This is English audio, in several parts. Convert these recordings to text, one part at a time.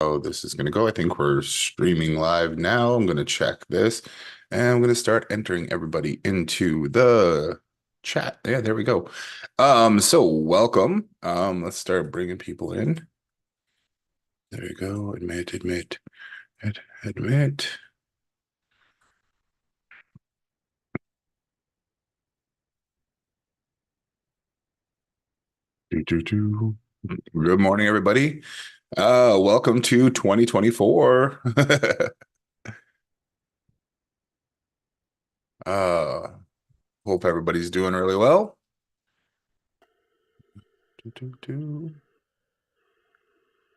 Oh, this is going to go. I think we're streaming live now. I'm going to check this and I'm going to start entering everybody into the chat. Yeah, there we go. So welcome. Let's start bringing people in. There we go. Admit. Do. Good morning, everybody. Welcome to 2024. Uh, Hope everybody's doing really well.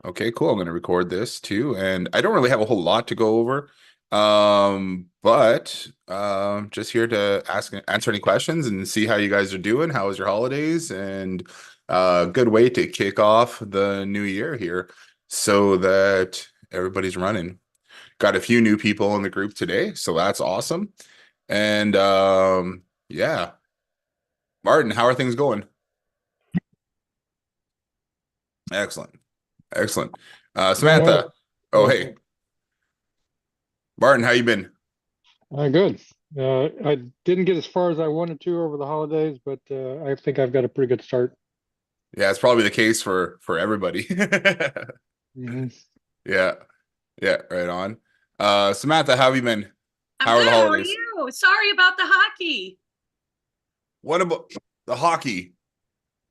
Okay, cool. I'm going to record this too. And I don't really have a whole lot to go over. But just here to answer any questions and see how you guys are doing. How was your holidays? And good way to kick off the new year here so that everybody's running. Got a few new people in the group today, so that's awesome. And yeah. Martin, how are things going? Excellent. Excellent. Doing Samantha. well. Oh, hey. Martin, how you been? Good. I didn't get as far as I wanted to over the holidays, but I think I've got a pretty good start. Yeah, it's probably the case for everybody. Hmm. Yeah. Yeah, right on. Samantha, how have you been? I'm How are the good. How are holidays? you? Sorry about the hockey. What about the hockey?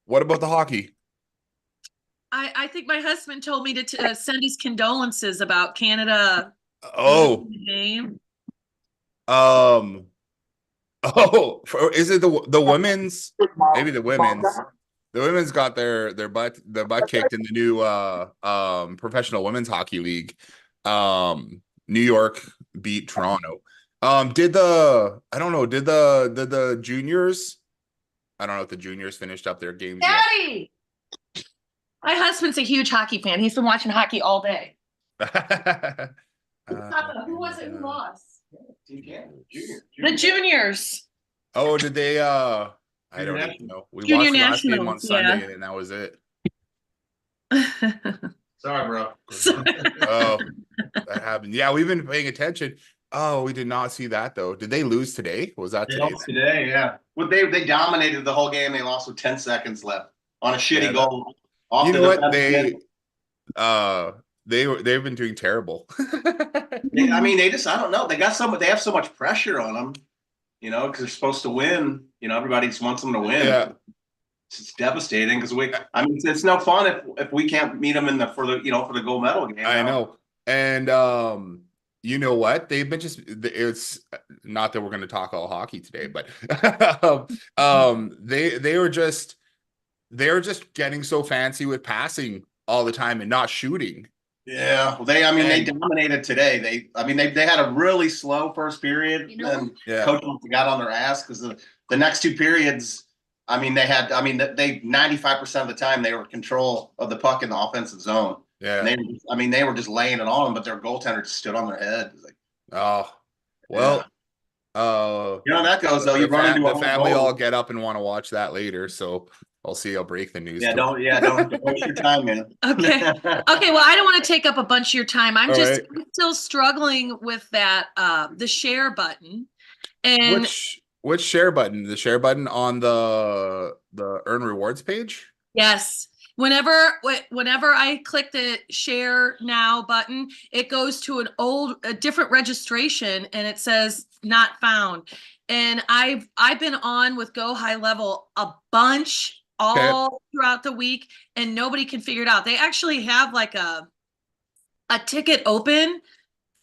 What about the hockey? I think my husband told me to send his condolences about Canada losing Oh, the game. um, is it the women's? Maybe the women's. The women's got their butt kicked in the new professional women's hockey league. New York beat Toronto. Did the I don't know, did the juniors? I don't know if the juniors finished up their games yet. Daddy! My husband's a huge hockey fan. He's been watching hockey all day. Papa, who was it who lost? The juniors. Oh, did they I don't even know. We Junior watched the last game on nationals, Sunday yeah. and that was it. Sorry, bro. Oh, that happened. Yeah, we've been paying attention. Oh, we did not see that though. Did they lose today? Was that They today? lost today, yeah. Well, they dominated the whole game. They lost with 10 seconds left on a shitty Yeah, goal off you the know what? defense. They've been doing terrible. I mean, I don't know. They have so much pressure on them, because they're supposed to win. Everybody just wants them to win. Yeah, It's devastating because it's no fun if we can't meet them for the gold medal game. I know. And you know what? They've been it's not that we're going to talk all hockey today, but they were just getting so fancy with passing all the time and not shooting. Yeah, well, they dominated today. They had a really slow first period, and Yeah. coach got on their ass because the next two periods, they 95% of the time they were in control of the puck in the offensive zone. Yeah. And they were just laying it on them, but their goaltender just stood on their head. Like, Oh, well, how that goes though. You run into the a family goal. all get up and want to watch that later, so I'll see. I'll break the news. Don't waste your time, man. Okay. Okay. Well, I don't want to take up a bunch of your time. I'm still struggling with that, the share button. And which share button? The share button on the earn rewards page? yes. Whenever I click the share now button, it goes to a different registration and it says not found. And I've been on with Go High Level a bunch all throughout the week and nobody can figure it out. They actually have like a ticket open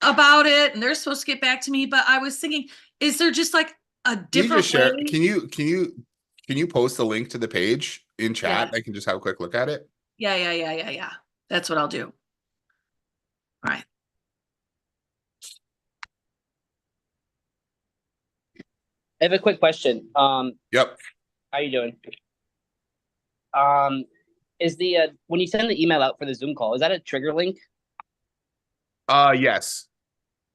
about it and they're supposed to get back to me, but I was thinking, is there just like a different way? Can you post a link to the page in chat? Yeah. I can just have a quick look at it. Yeah. That's what I'll do. All right. I have a quick question. Yep. How you doing? Is the when you send the email out for the Zoom call, is that a trigger link? Yes.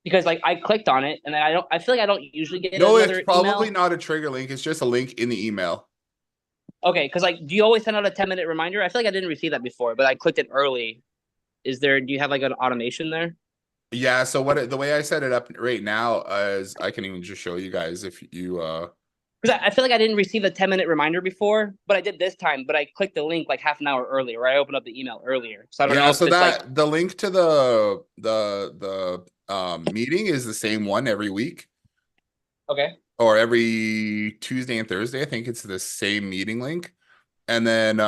Because like I clicked on it and I feel like I don't usually get No, another it's probably email. not a trigger link. It's just a link in the email. Okay, because like, do you always send out a 10-minute reminder? I feel like I didn't receive that before, but I clicked it early. do you have like an automation there? Yeah, so the way I set it up right now is I can even just show you guys if you Because I feel like I didn't receive a 10-minute reminder before, but I did this time. But I clicked the link like half an hour earlier, or I opened up the email earlier. So I don't know yeah, if so it's like that the link to the meeting is the same one every week okay. or every Tuesday and Thursday. I think it's the same meeting link. And then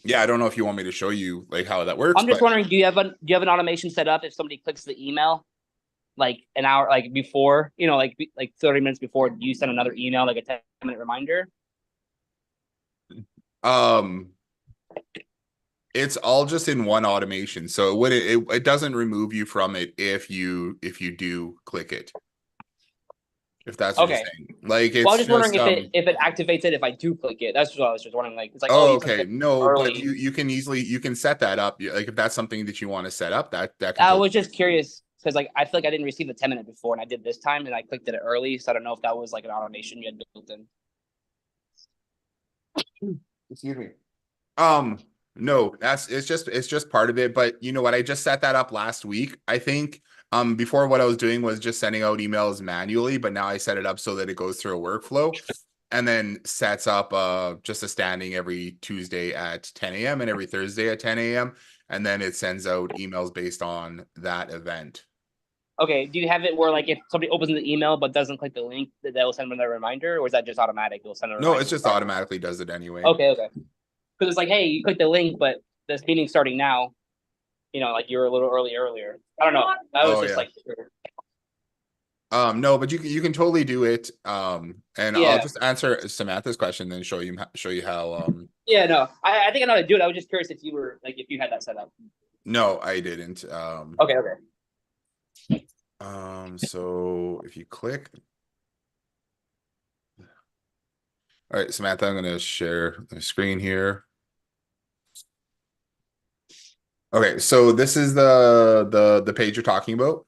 yeah, I don't know if you want me to show you like how that works, I'm just but wondering, do you have an automation set up if somebody clicks the email like an hour like before, like 30 minutes before you send another email, like a 10-minute reminder? um it's all just in one automation. So it doesn't remove you from it if you do click it. If that's what you're Okay. saying. Like Well, I it's was just wondering just if it activates it if I do click it. That's what I was just wondering. Like it's like, oh, oh, you clicked okay. it No, but early. you can easily you can set that up. Like if that's something that you want to set up, that can I totally. was just curious because like I feel like I didn't receive the 10-minute before, and I did this time, and I clicked it early, so I don't know if that was like an automation you had built in. Excuse me. No, it's just part of it. But you know what? I just set that up last week. I think before what I was doing was just sending out emails manually, but now I set it up so that it goes through a workflow and then sets up just a standing every Tuesday at 10 a.m. and every Thursday at 10 a.m. And then it sends out emails based on that event. Okay, do you have it where like if somebody opens the email but doesn't click the link, that will send them a reminder, or is that just automatic? It'll send a No, reminder. it's just automatically does it anyway. Okay. Because it's like, hey, you click the link, but this meeting's starting now. Like you're a little earlier. I don't know. That was just yeah. like. No, but you can totally do it. And I'll Yeah. just answer Samantha's question, then show you how. Yeah, no, I think I know how to do it. I was just curious if you had that set up. No, I didn't. Okay. So if you click. All right, Samantha, I'm gonna share the screen here. Okay, so this is the page you're talking about.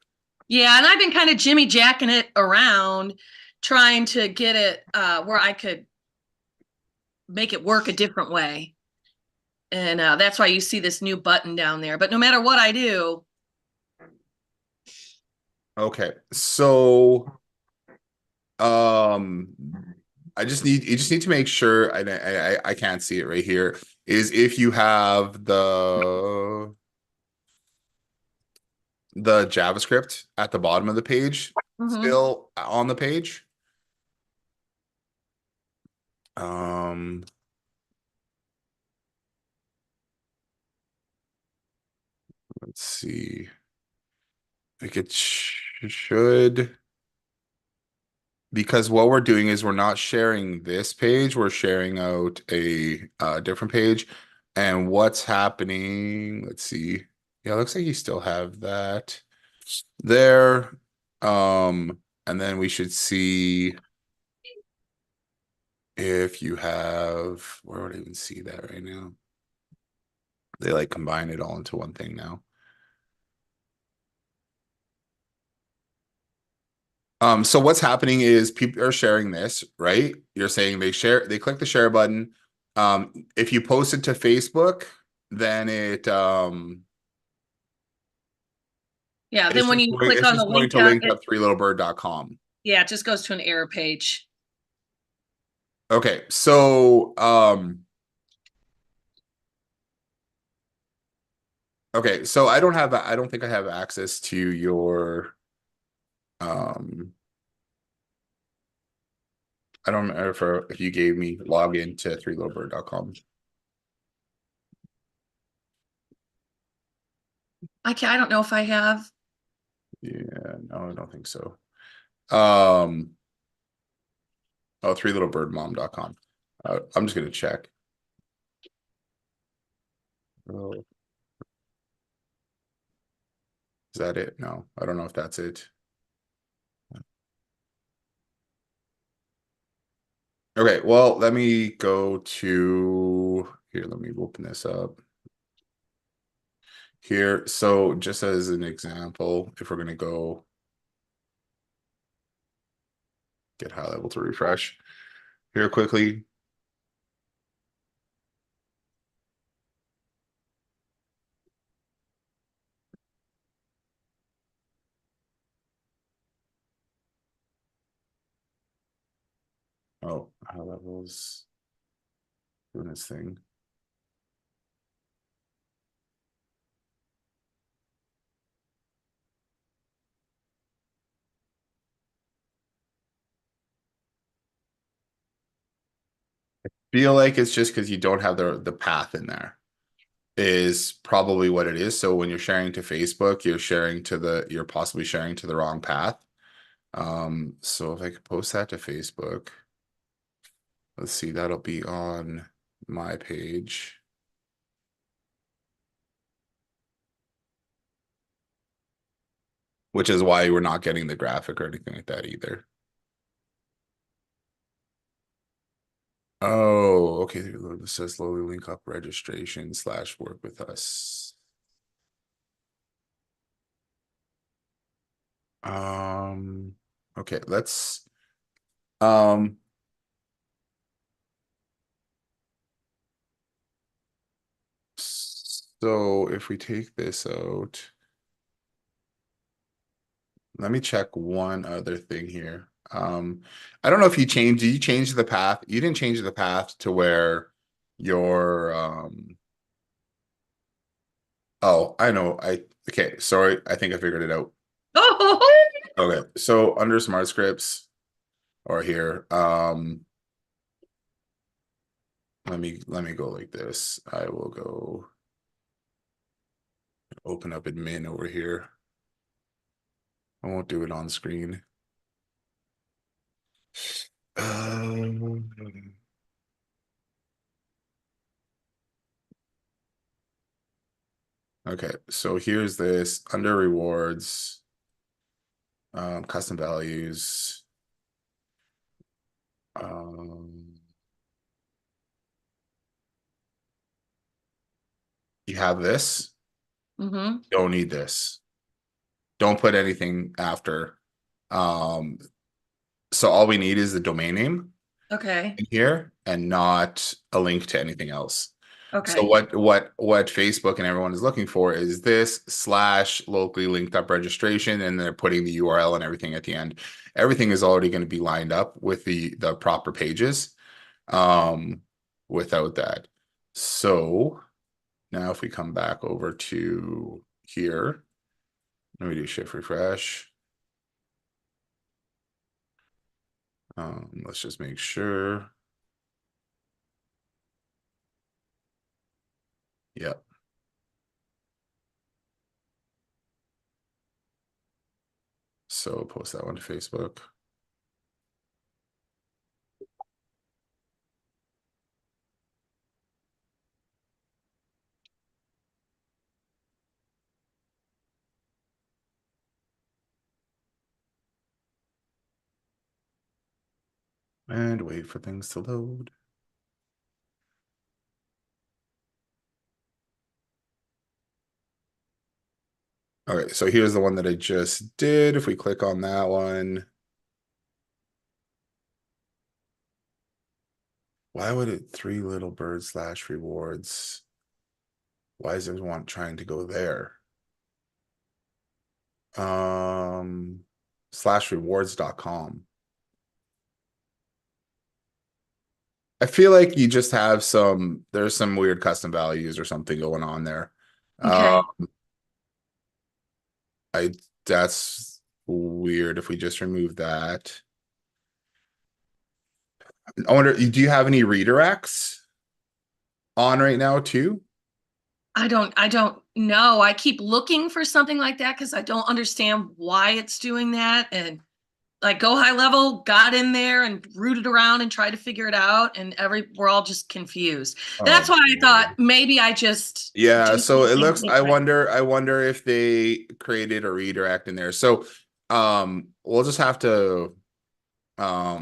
Yeah, and I've been kind of jimmy jacking it around, trying to get it where I could make it work a different way. And that's why you see this new button down there. But no matter what I do. Okay, so you just need to make sure I can't see it right here is if you have the JavaScript at the bottom of the page still on the page. Let's see. Like it should, because what we're doing is we're not sharing this page, we're sharing out a different page. And what's happening, let's see. Yeah, it looks like you still have that there. And then we should see if you have, where would I even see that right now? They like combine it all into one thing now. So what's happening is people are sharing this, right? You're saying they click the share button. If you post it to Facebook, then it yeah, then when you click on the link, link up 3littlebird.com. Yeah, it just goes to an error page. Okay, so okay, so I don't think I have access to your I don't remember if you gave me login to 3littlebird.com. I don't know if I have. Yeah, no, I don't think so. Oh, 3littlebirdmom.com. I'm just gonna check. Oh. Is that it? No, I don't know if that's it. Okay, well, let me go to here. Let me open this up here. So just as an example, if we're going to go get high level to refresh here quickly. Oh, high levels doing this thing. Feel like it's just because you don't have the path in there is probably what it is. So when you're sharing to Facebook, you're possibly sharing to the wrong path. So if I could post that to Facebook, let's see, that'll be on my page. Which is why we're not getting the graphic or anything like that either. Oh, okay. It says slowly link up registration / work with us. Okay, let's so if we take this out, let me check one other thing here. I don't know if did you change the path? You didn't change the path to where your oh, I know. Okay, sorry, I think I figured it out. Oh, Okay, so under smart scripts or here, let me go like this. I will go open up admin over here. I won't do it on screen. Um, okay, so here's this under rewards, custom values. You have this. mm-hmm. Don't need this. Don't put anything after. So all we need is the domain name Okay. in here and not a link to anything else. So Okay. what Facebook and everyone is looking for is this / locally linked up registration, and they're putting the URL and everything at the end. Everything is already going to be lined up with the proper pages without that. So now if we come back over to here, let me do shift refresh. Let's just make sure. Yep. So post that one to Facebook. And wait for things to load. Okay, so here's the one that I just did. If we click on that one, why would it 3 little birds / rewards? Why is everyone trying to go there? /rewards.com. I feel like you just have there's some weird custom values or something going on there. Okay. That's weird if we just remove that. I wonder, do you have any redirects on right now too? I don't know. I keep looking for something like that because I don't understand why it's doing that. And like Go High Level got in there and rooted around and tried to figure it out, and we're all just confused. That's why I thought maybe I just Yeah, do so it something looks different. I wonder if they created a redirect in there. So we'll just have to I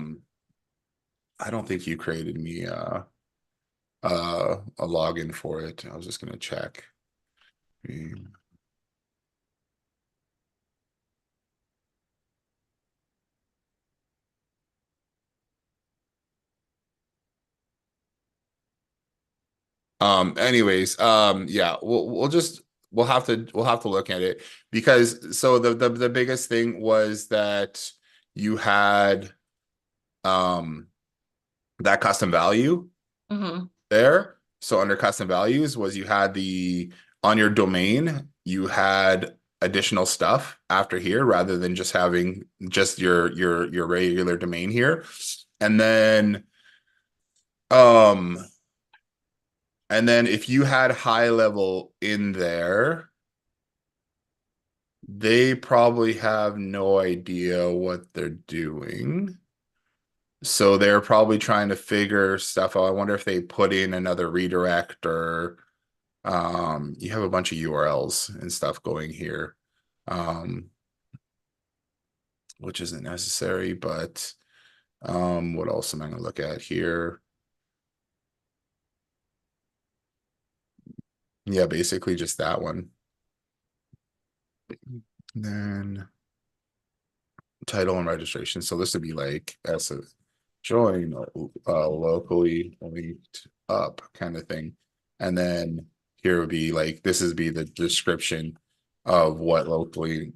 don't think you created me a login for it. I was just gonna check. Anyways, yeah, we'll have to look at it because so the biggest thing was that you had that custom value Mhm. there. So under custom values was you had on your domain, you had additional stuff after here rather than just having just your regular domain here. And then um if you had high level in there, they probably have no idea what they're doing. So they're probably trying to figure stuff out. I wonder if they put in another redirect or you have a bunch of URLs and stuff going here. Which isn't necessary, but what else am I gonna look at here? Yeah, basically just that one. And then title and registration. So this would be like as a join locally linked up kind of thing. And then here would be like this is be the description of what locally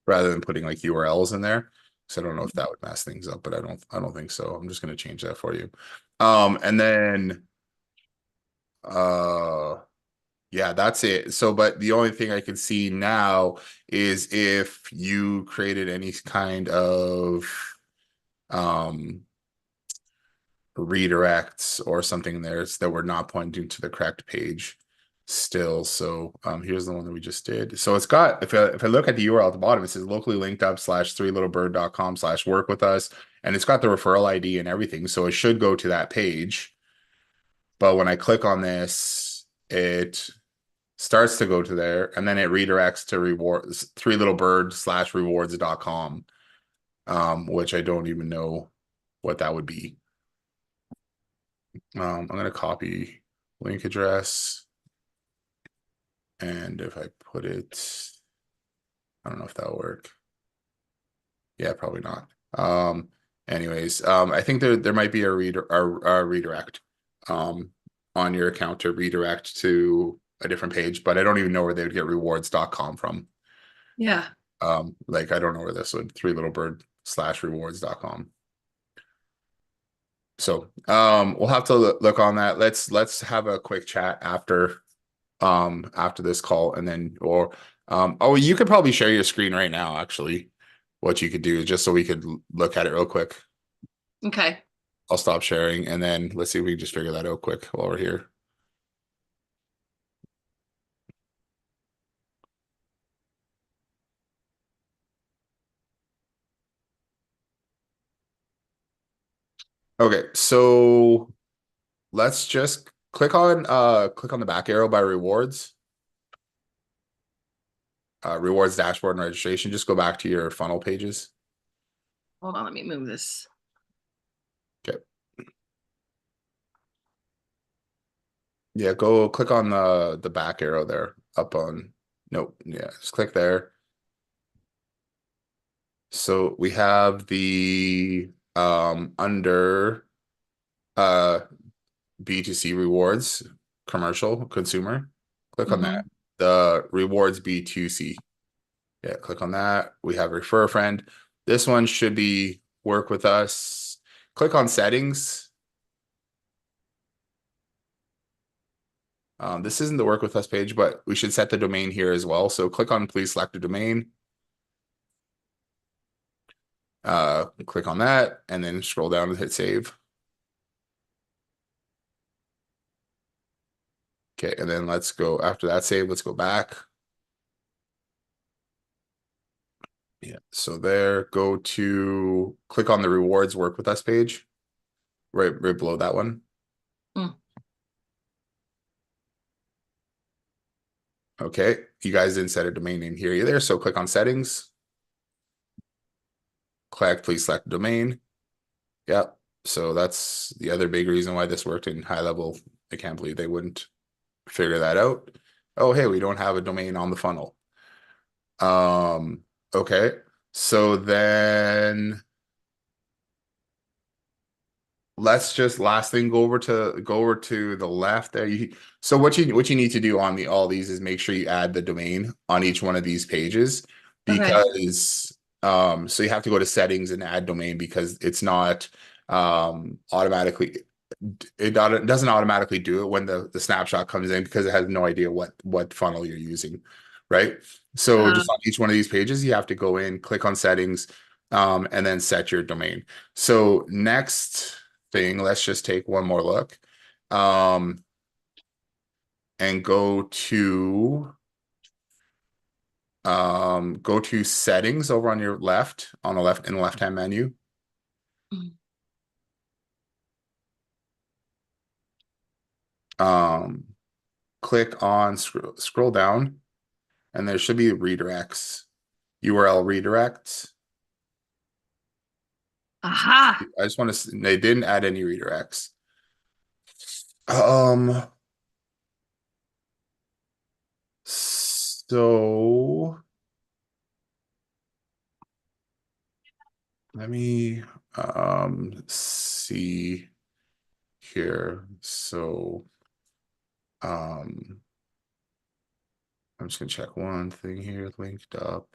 rather than putting like URLs in there. So I don't know if that would mess things up, but I don't think so. I'm just gonna change that for you. And then yeah, that's it. So, but the only thing I can see now is if you created any kind of redirects or something there that were not pointing to the correct page still. So here's the one that we just did. So it's got if I look at the URL at the bottom, it says locally linked up /3littlebird.com/work with us, and it's got the referral ID and everything. So it should go to that page. But when I click on this, it starts to go to there, and then it redirects to rewards 3littlebird/rewards.com, which I don't even know what that would be. I'm gonna copy link address, and if I put it, I don't know if that'll work. Yeah, probably not. Anyways, I think there might be a redirect on your account to redirect to a different page, but I don't even know where they would get rewards.com from. Yeah. Like I don't know where this would 3littlebird/rewards.com. So we'll have to look on that. Let's have a quick chat after this call, and then oh, you could probably share your screen right now actually, what you could do just so we could look at it real quick. Okay. I'll stop sharing, and then let's see if we can just figure that out quick while we're here. Okay, so let's just click on the back arrow by rewards. Rewards dashboard and registration. Just go back to your funnel pages. Hold on, let me move this. Okay. Yeah, go click on the back arrow there up on nope. Yeah, just click there. So we have the under B2C rewards commercial consumer. Click on that. The rewards B2C. Yeah, click on that. We have refer a friend. This one should be work with us. Click on settings. This isn't the work with us page, but we should set the domain here as well. So click on please select a domain. Click on that and then scroll down and hit save. Okay, and then let's go after that save, let's go back. Yeah, so there, go to click on the rewards work with us page, right below that one. Okay, you guys didn't set a domain name here either, so click on settings. Click please select domain. Yep, so that's the other big reason why this worked in high level. I can't believe they wouldn't figure that out. Oh, hey, we don't have a domain on the funnel. Okay, so then let's just last thing go over to the left there. So what you need to do on all these is make sure you add the domain on each one of these pages. Okay. because so you have to go to settings and add domain because it's not automatically it doesn't automatically do it when the snapshot comes in because it has no idea what funnel you're using, right? So Uh, just on each one of these pages, you have to go in, click on settings, and then set your domain. So next thing, let's just take one more look. And go to settings over on your left, on the left in the left-hand menu. mm. Click on scroll down, and there should be redirects, URL redirects. Aha. I just want to, they didn't add any redirects. So let me see here. So I'm just gonna check one thing here, linked up.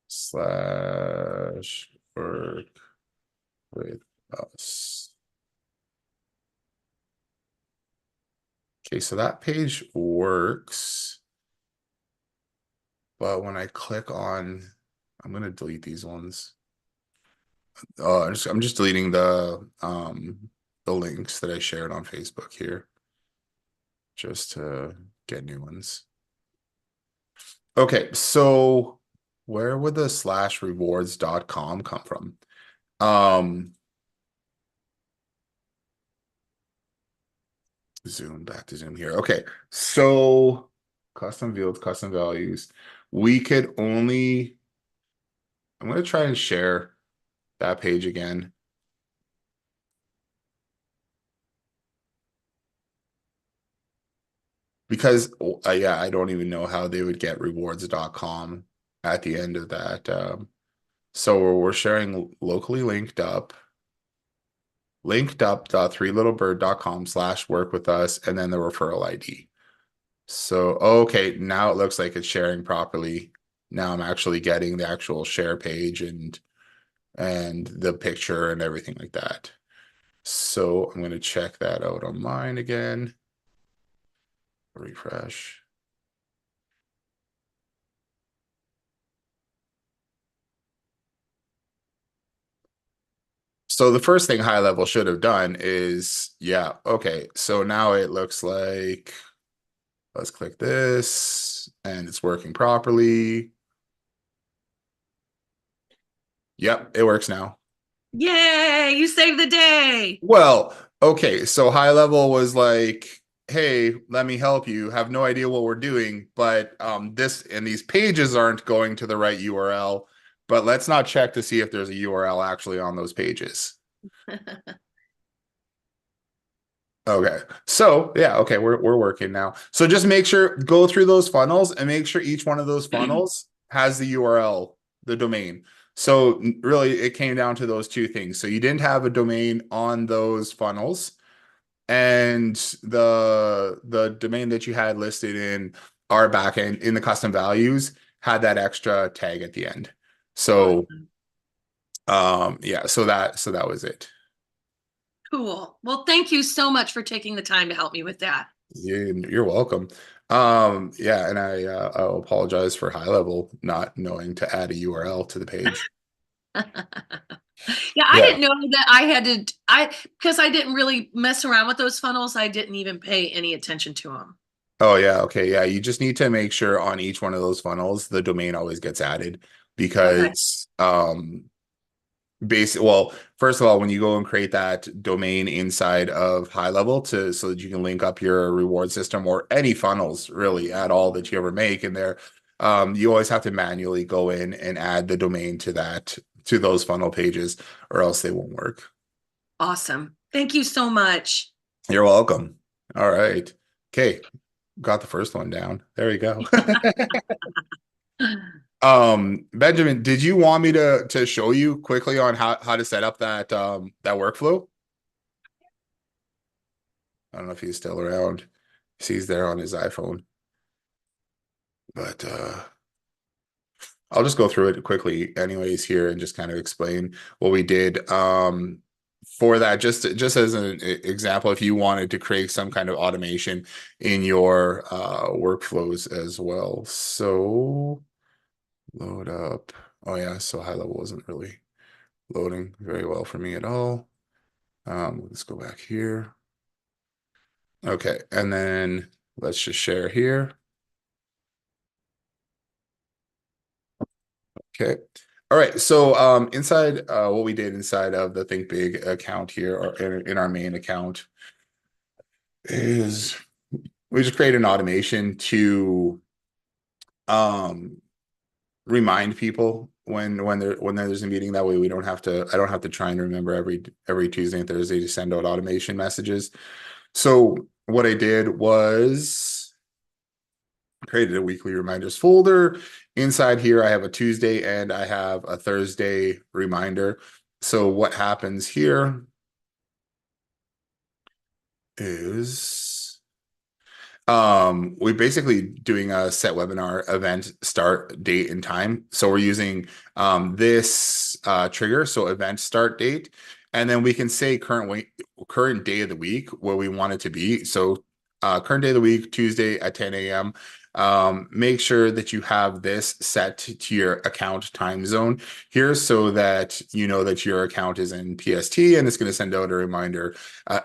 Slash work with us. Okay, so that page works. But when I click on, I'm gonna delete these ones. I'm just deleting the links that I shared on Facebook here, just to get new ones. Okay, so where would the slash rewards.com come from? Zoom back to Zoom here. Okay, so custom fields, custom values. We could only, I'm going to try and share that page again. Because, yeah, I don't even know how they would get rewards.com at the end of that. So we're sharing locally linked up, linkedup.threelittlebird.com/work with us, and then the referral ID. So, okay, now it looks like it's sharing properly. Now I'm actually getting the actual share page and the picture and everything like that. So I'm going to check that out on mine again. Refresh. So the first thing high level should have done is, yeah, okay. So now it looks like, let's click this and it's working properly. Yep, it works now. Yay, you saved the day. Well, okay, so high level was like, hey, let me help you. Have no idea what we're doing, but this and these pages aren't going to the right URL, but let's not check to see if there's a URL actually on those pages. Okay. So, yeah, okay, we're working now. So just make sure, go through those funnels and make sure each one of those funnels has the URL, the domain. So really it came down to those two things. So you didn't have a domain on those funnels, and the domain that you had listed in our backend in the custom values had that extra tag at the end. So yeah, so that was it. Cool. Well, thank you so much for taking the time to help me with that. You're welcome. Yeah, and I'll apologize for high level not knowing to add a URL to the page. Yeah, I Yeah. didn't know that I had to, because I didn't really mess around with those funnels. I didn't even pay any attention to them. Oh yeah, okay, yeah. You just need to make sure on each one of those funnels the domain always gets added Okay. because well, first of all, when you go and create that domain inside of high level so that you can link up your reward system or any funnels really at all that you ever make in there, you always have to manually go in and add the domain to those funnel pages, or else they won't work. Awesome. Thank you so much. You're welcome. All right. Okay. Got the first one down. There we go. Benjamin, did you want me to show you quickly on how to set up that that workflow? I don't know if he's still around. sees there on his iPhone. But I'll just go through it quickly anyways here and just kind of explain what we did. For that, just as an example, if you wanted to create some kind of automation in your workflows as well. So load up. Oh yeah, so high level wasn't really loading very well for me at all. Let's go back here. Okay, and then let's just share here. Okay. All right. So inside what we did inside of the Think Big account here, or in our main account, is we just create an automation to remind people when there's a meeting. That way we don't have to, I don't have to try and remember every Tuesday and Thursday to send out automation messages. So what I did was created a weekly reminders folder. Inside here, I have a Tuesday and I have a Thursday reminder. So what happens here is we're basically doing a set webinar event start date and time. So we're using this trigger, so event start date, and then we can say current day of the week where we want it to be. So current day of the week, Tuesday at 10 a.m. Make sure that you have this set to your account time zone here so that you know that your account is in PST and it's going to send out a reminder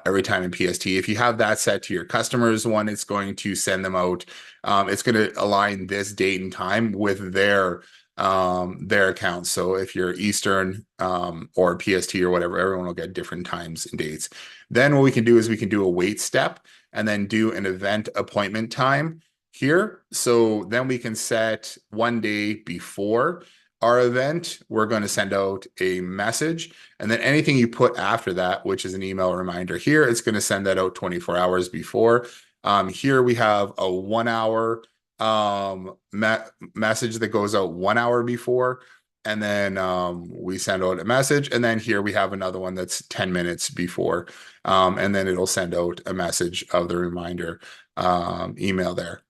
every time in PST. If you have that set to your customers one, it's going to send them out. It's going to align this date and time with their accounts. So if you're Eastern or PST or whatever, everyone will get different times and dates. Then what we can do is we can do a wait step and then do an event appointment time here. So then we can set one day before our event, we're going to send out a message, and then anything you put after that, which is an email reminder here, it's going to send that out 24 hours before. Here we have a 1 hour message that goes out 1 hour before, and then we send out a message, and then here we have another one that's 10 minutes before, and then it'll send out a message of the reminder email there.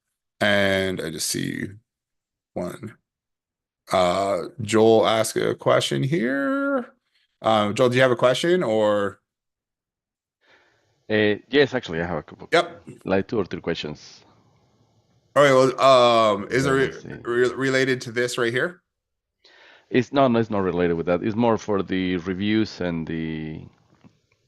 And I just see one. Joel asked a question here. Joel, do you have a question or? Yes, actually, I have a couple. Yep. Like 2 or 3 questions. All right. Well, is Let me it see. related to this right here? It's no, it's not related with that. It's more for the reviews and the.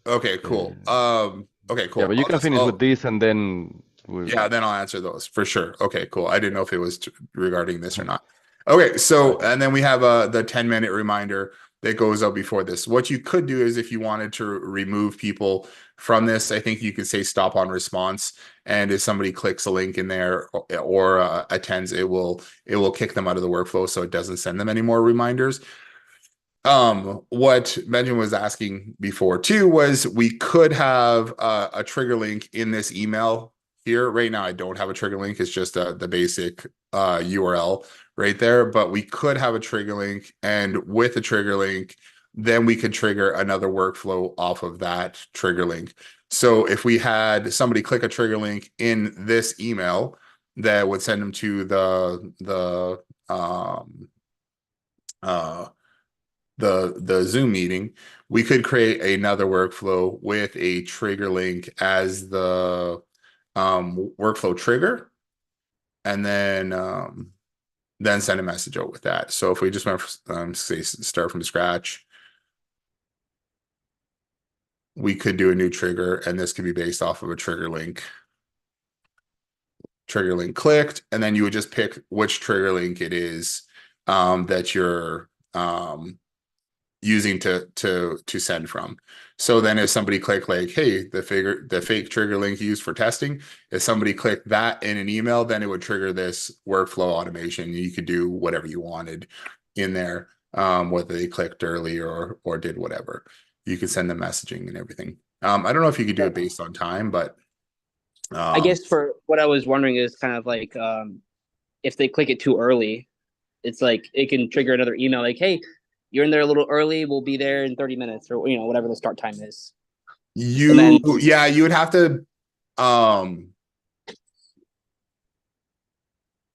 Okay, cool. Okay, cool. Yeah, but you can finish with this and then. Yeah, then I'll answer those for sure. Okay, cool. I didn't know if it was regarding this or not. Okay, so and then we have the 10-minute reminder that goes out before this. What you could do is if you wanted to remove people from this, I think you could say stop on response, and if somebody clicks a link in there or attends, it will kick them out of the workflow, so it doesn't send them any more reminders. What Benjamin was asking before too was we could have a trigger link in this email here. Right now I don't have a trigger link, it's just the basic URL right there, but we could have a trigger link, and with a trigger link then we could trigger another workflow off of that trigger link. So if we had somebody click a trigger link in this email that would send them to the Zoom meeting, we could create another workflow with a trigger link as the workflow trigger, and then send a message out with that. So if we just went say start from scratch, we could do a new trigger, and this could be based off of a trigger link clicked, and then you would just pick which trigger link it is that you're using to send from. So then if somebody clicked like, hey, the fake trigger link used for testing, if somebody clicked that in an email, then it would trigger this workflow automation. You could do whatever you wanted in there, whether they clicked early or did whatever. You could send them messaging and everything. I don't know if you could do it based on time, but I guess for what I was wondering is kind of like if they click it too early, it's like it can trigger another email like, hey, you're in there a little early, we'll be there in 30 minutes, or whatever the start time is. You would have to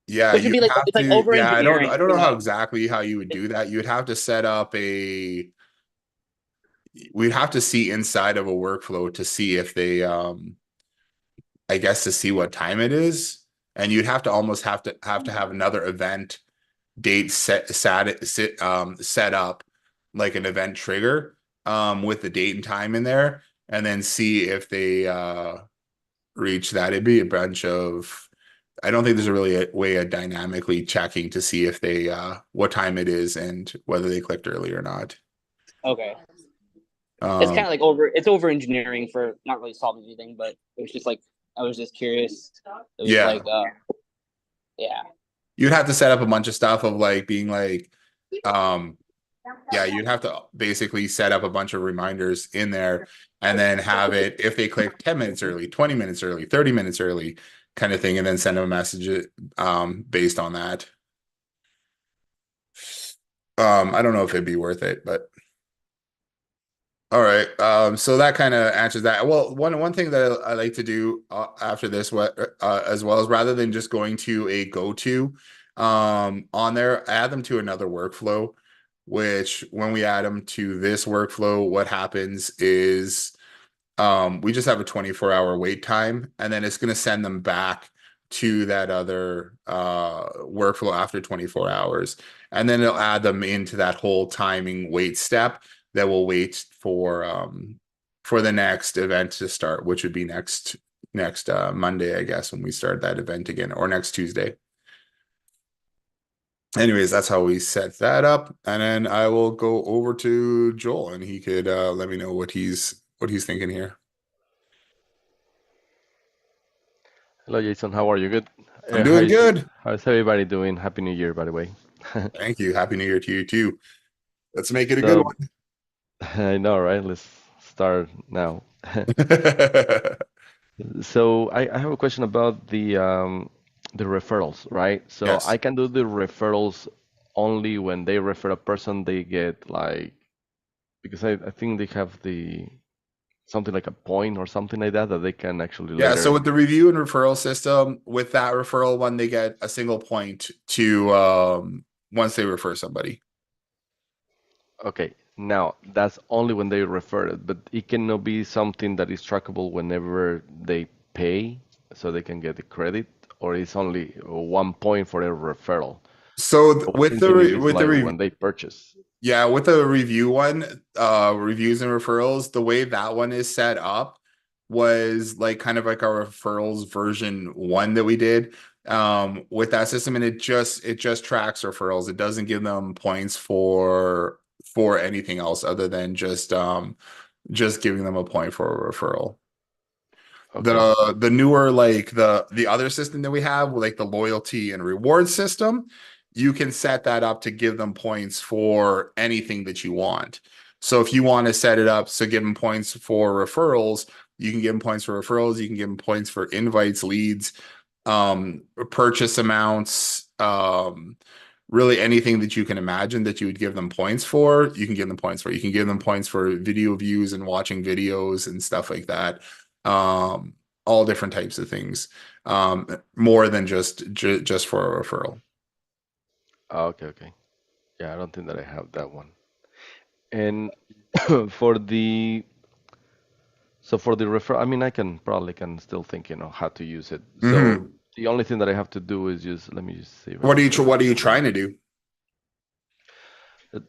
Yeah, Which would be you'd like have it's like to. over Yeah, engineering, I don't you know how know? exactly how you would do that. You'd have to set up a. We'd have to see inside of a workflow to see if they I guess to see what time it is, and you'd have to almost have another event date set up like an event trigger with the date and time in there, and then see if they reach that. It'd be a bunch of. I don't think there's a really a way of dynamically checking to see if they what time it is and whether they clicked early or not. Okay. It's kind Um, of like it's over engineering for not really solving anything, but it was just like I was just curious. It was yeah, like yeah. you'd have to set up a bunch of stuff of like being like um yeah, you'd have to basically set up a bunch of reminders in there and then have it if they click 10 minutes early, 20 minutes early, 30 minutes early kind of thing, and then send them a message based on that. I don't know if it'd be worth it, but all right. So that kind of answers that. Well, one thing that I like to do after this, as well as rather than just going to a go-to on there, add them to another workflow. Which when we add them to this workflow, what happens is we just have a 24-hour wait time, and then it's going to send them back to that other workflow after 24 hours, and then it'll add them into that whole timing wait step that will wait for the next event to start, which would be next Monday, I guess, when we start that event again, or next Tuesday. Anyways, that's how we set that up, and then I will go over to Joel, and he could let me know what he's thinking here. Hello, Jason. How are you? Good. I'm doing good. How's everybody doing? Happy New Year, by the way. Thank you. Happy New Year to you too. Let's make it a good So, one. I know, right? Let's start now. So, I have a question about the referrals, right? So, Yes. I can do the referrals only when they refer a person, they get like, because I think they have the something like a point or something like that that they can actually Yeah. So later. with the review and referral system, with that referral one, they get a single point to once they refer somebody. Okay, now that's only when they refer it, but it cannot be something that is trackable whenever they pay, so they can get the credit, or it's only 1 point for a referral. So I was thinking if it's like when they purchase. yeah, with the review one, reviews and referrals, the way that one is set up was like kind of like our referrals version one that we did with that system, and it just tracks referrals. It doesn't give them points for anything else other than just giving them a point for a referral. Okay, The newer like the other system that we have, like the loyalty and reward system, you can set that up to give them points for anything that you want. So if you want to set it up so give them points for referrals, you can give them points for referrals, you can give them points for invites, leads, purchase amounts, really anything that you can imagine that you would give them points for, you can give them points for. You can give them points for video views and watching videos and stuff like that. All different types of things. More than just for a referral. okay, okay. Yeah, I don't think that I have that one. And for the for the refer, I mean, I can probably can still think, how to use it. So Mhm. the only thing that I have to do is just let me just see if I What are can you get what are you trying to do?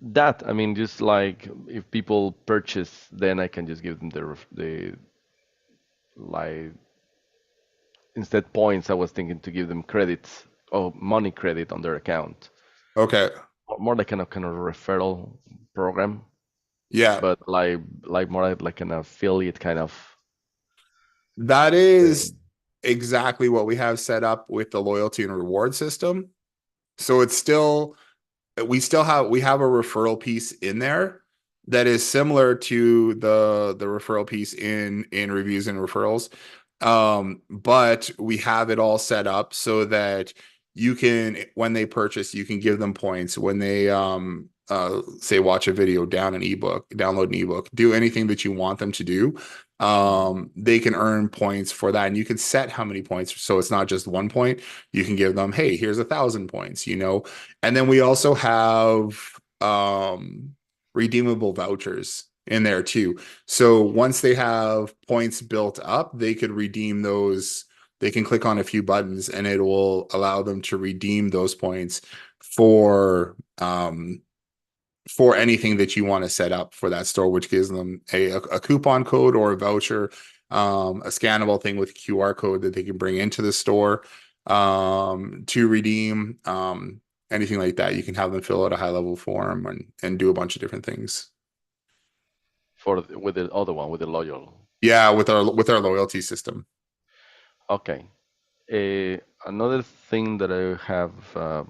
that. I mean, just like if people purchase, then I can just give them the like instead points. I was thinking to give them credits or money credit on their account, Okay. or more like kind of referral program, Yeah. but like more like an affiliate kind of That is thing. exactly what we have set up with the loyalty and reward system. So it's still we have a referral piece in there that is similar to the referral piece in reviews and referrals. But we have it all set up so that you can when they purchase, you can give them points. When they say watch a video, download an ebook, do anything that you want them to do, they can earn points for that. And you can set how many points. So it's not just 1 point. You can give them, hey, here's 1,000 points, And then we also have redeemable vouchers in there too. So once they have points built up, they could redeem those. They can click on a few buttons and it will allow them to redeem those points for anything that you want to set up for that store, which gives them a coupon code or a voucher, a scannable thing with a QR code that they can bring into the store to redeem. Anything like that. You can have them fill out a high level form and do a bunch of different things. With the other one, with the loyal. Yeah, with our loyalty system. Okay. Another thing that I have, I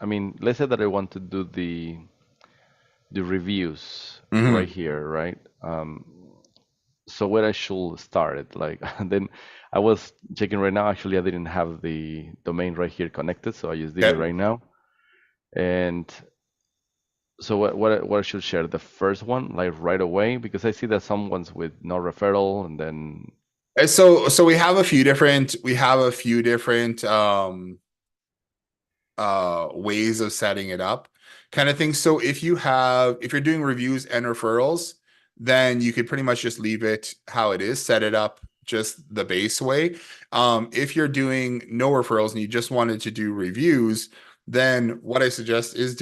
mean, let's say that I want to do the reviews right here, right? So where I should start it, like, and then I was checking right now. Actually, I didn't have the domain right here connected, so I just did it right now. And so what I should share, the first one, like right away, because I see that some ones with no referral, and then so we have a few different ways of setting it up, kind of thing. So if you're doing reviews and referrals, then you could pretty much just leave it how it is, set it up just the base way. If you're doing no referrals and you just wanted to do reviews, then what I suggest is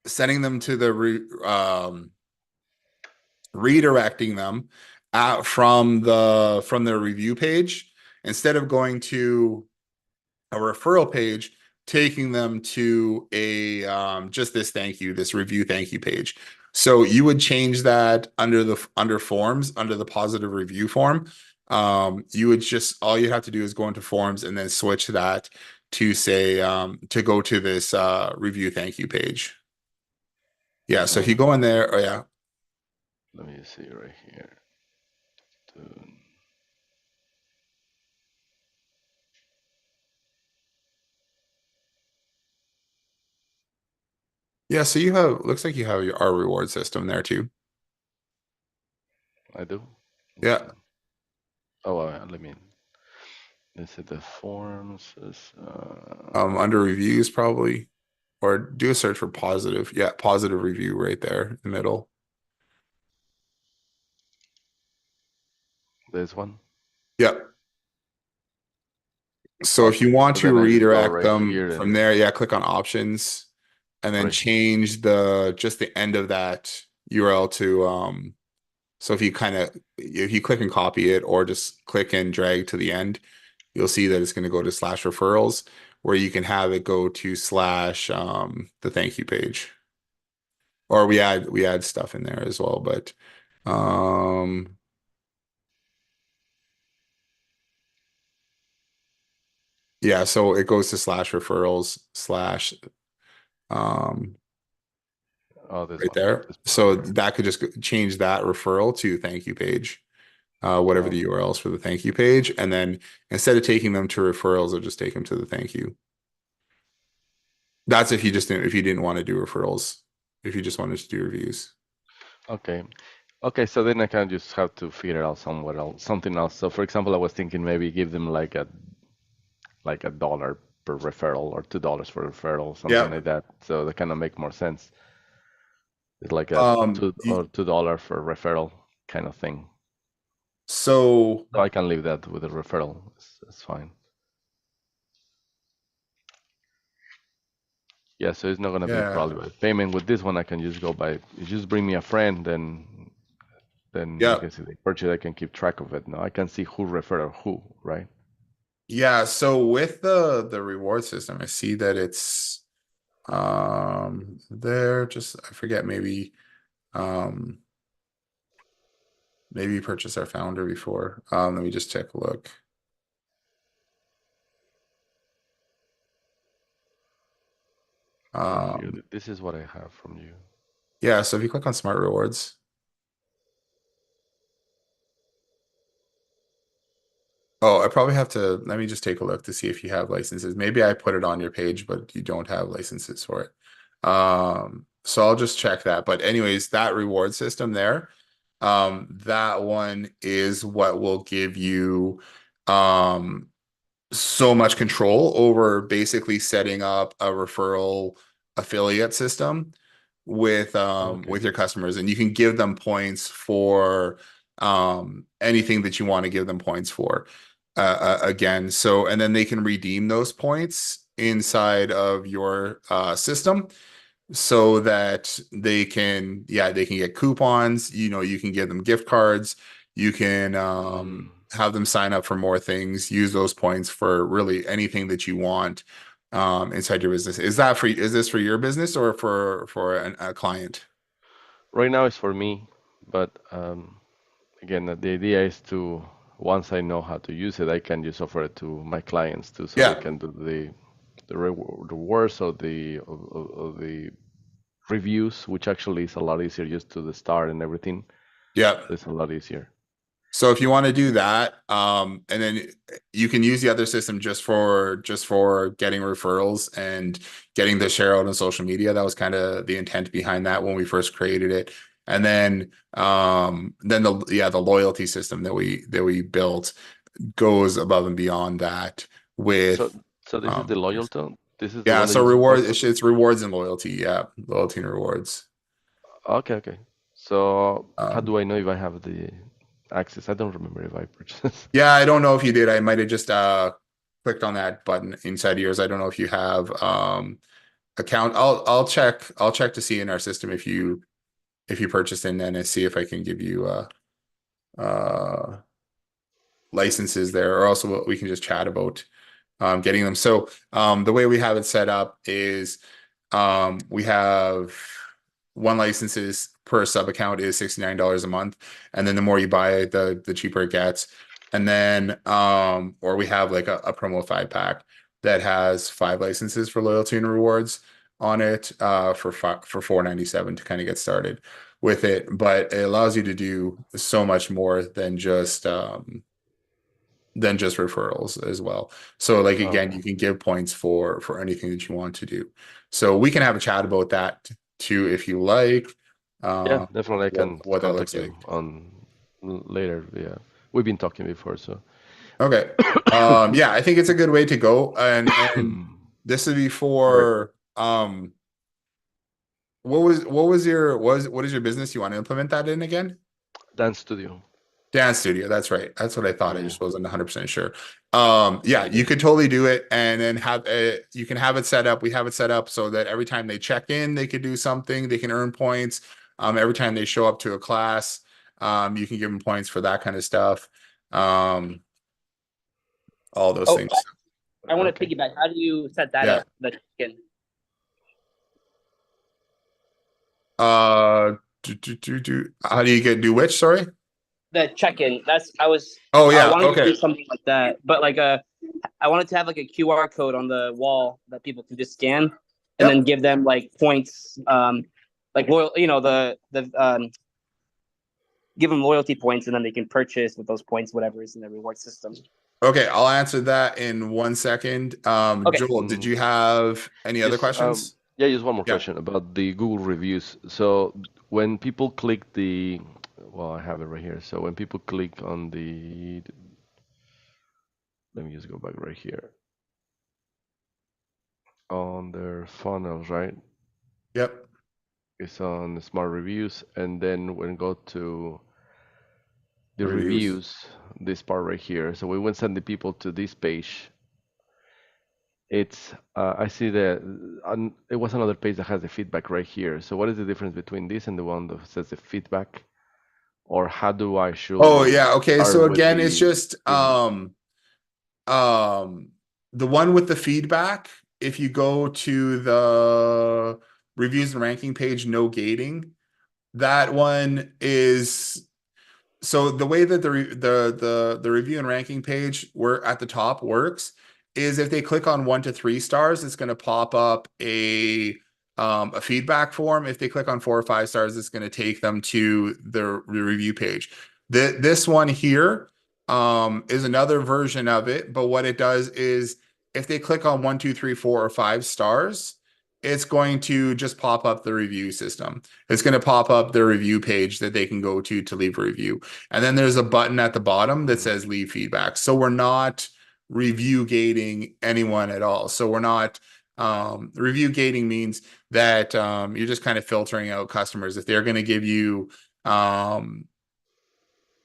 sending them to the redirecting them from the review page instead of going to a referral page, taking them to a just this review thank you page. So you would change that under forms, under the positive review form. You would all you have to do is go into forms and then switch that to say to go to this review thank you page. Yeah, so if you go in there, oh yeah. Let me see right here. Yeah, so looks like you have our reward system there too. I do? Yeah. Oh, let's see the forms. Under reviews probably, or do a search for positive. Yeah, positive review right there in the middle. This one? Yep. So if you want to redirect them from there, yeah, click on options and then change just the end of that URL to so if you click and copy it or just click and drag to the end, you'll see that it's going to go to /referrals where you can have it go to / the thank you page. Or we add stuff in there as well, but yeah, so it goes to /referrals right there. So that could just change that referral to thank you page, whatever the URL is for the thank you page. And then instead of taking them to referrals, it'll just take them to the thank you. That's if you didn't want to do referrals, if you just wanted to do reviews. Okay. Okay, so then I can just have to figure out something else. So for example, I was thinking maybe give them like $1 per referral or $2 for referral, something like that. So that kind of make more sense. It's like a $2 for referral kind of thing. So I can leave that with a referral. It's fine. Yeah, so it's not gonna be probably by payment. With this one, I can just go by. You just bring me a friend, then I can see the purchase. I can keep track of it. Now I can see who referred who, right? Yeah. So with the reward system, I see that it's there. Just I forget maybe maybe purchase our founder before. Let me just take a look. This is what I have from you. Yeah, so if you click on Smart Rewards. Oh, I probably have to, let me just take a look to see if you have licenses. Maybe I put it on your page, but you don't have licenses for it. So I'll just check that. But anyways, that reward system there, that one is what will give you so much control over basically setting up a referral affiliate system with Okay. your customers, and you can give them points for anything that you want to give them points for. Again, so and then they can redeem those points inside of your system so that they can, yeah, they can get coupons, you know, you can give them gift cards, you can have them sign up for more things, use those points for really anything that you want inside your business. Is this for your business or for a client? Right now it's for me, but again, the idea is to once I know how to use it, I can just offer it to my clients too, so they Yeah. can do the rewards or of the reviews, which actually is a lot easier just to the start and everything. Yeah. It's a lot easier. So if you want to do that, and then you can use the other system just for getting referrals and getting the share out on social media. That was kind of the intent behind that when we first created it. And then the loyalty system that we built goes above and beyond that So with so this is the loyalty. This is the yeah, one that so you reward support. it's rewards and loyalty. Yeah, loyalty and rewards. Okay, okay. So how Um, do I know if I have the access? I don't remember if I purchased. Yeah, I don't know if you did. I might have just clicked on that button inside of yours. I don't know if you have account. I'll check to see in our system if you purchased in then and see if I can give you uh licenses there, or also we can just chat about getting them. So the way we have it set up is we have one licenses per sub account is $69 a month, and then the more you buy, the cheaper it gets. And then or we have like a promo 5-pack that has 5 licenses for loyalty and rewards on it for $4.97 to kind of get started with it. But it allows you to do so much more than just referrals as well. So like again, Okay. you can give points for anything that you want to do. So we can have a chat about that too if you like. Yeah, definitely I can What that contact looks you like. on later. Yeah. We've been talking before, so Okay. Yeah, I think it's a good way to go. And this would be right. for what is your business you want to implement that in again? Dance studio. Dance studio, that's right. That's what I thought. I Yeah. just wasn't 100% sure. Yeah, you could totally do it and then you can have it set up. We have it set up so that every time they check in, they could do something, they can earn points. Every time they show up to a class, you can give them points for that kind of stuff. Um, all those Oh, things. I want to Okay. piggyback. How do you set that Yeah. up? The check-in? How do you do which? Sorry. The check-in. Oh I yeah. wanted to do Okay. something like that, but like I wanted to have like a QR code on the wall that people can just scan and then Yep. give them like points, like loyal, give them loyalty points, and then they can purchase with those points whatever is in the reward system. Okay, I'll answer that in 1 second. Okay. Joel, did you have any other Just questions? yeah, just one more Yeah. question about the Google reviews. So when people click well, I have it right here. So when people click on let me just go back right here on their funnels, right? Yep. It's on smart reviews, and then when go to the Reviews. reviews, this part right here. So we will send the people to this page. It's I see that it was another page that has the feedback right here. So what is the difference between this and the one that says the feedback? Or how do I Oh should yeah. Okay. start So with again, it's the just reviews? the one with the feedback. If you go to the reviews and ranking page, no gating, that one is so the way that the review and ranking page where at the top works is if they click on 1 to 3 stars, it's going to pop up a feedback form. If they click on 4 or 5 stars, it's going to take them to the review page. This one here is another version of it, but what it does is if they click on 1, 2, 3, 4, or 5 stars, it's going to just pop up the review system. It's going to pop up the review page that they can go to leave a review. And then there's a button at the bottom that says leave feedback. So we're not review gating anyone at all. So we're not review gating means that you're just kind of filtering out customers. If they're going to give you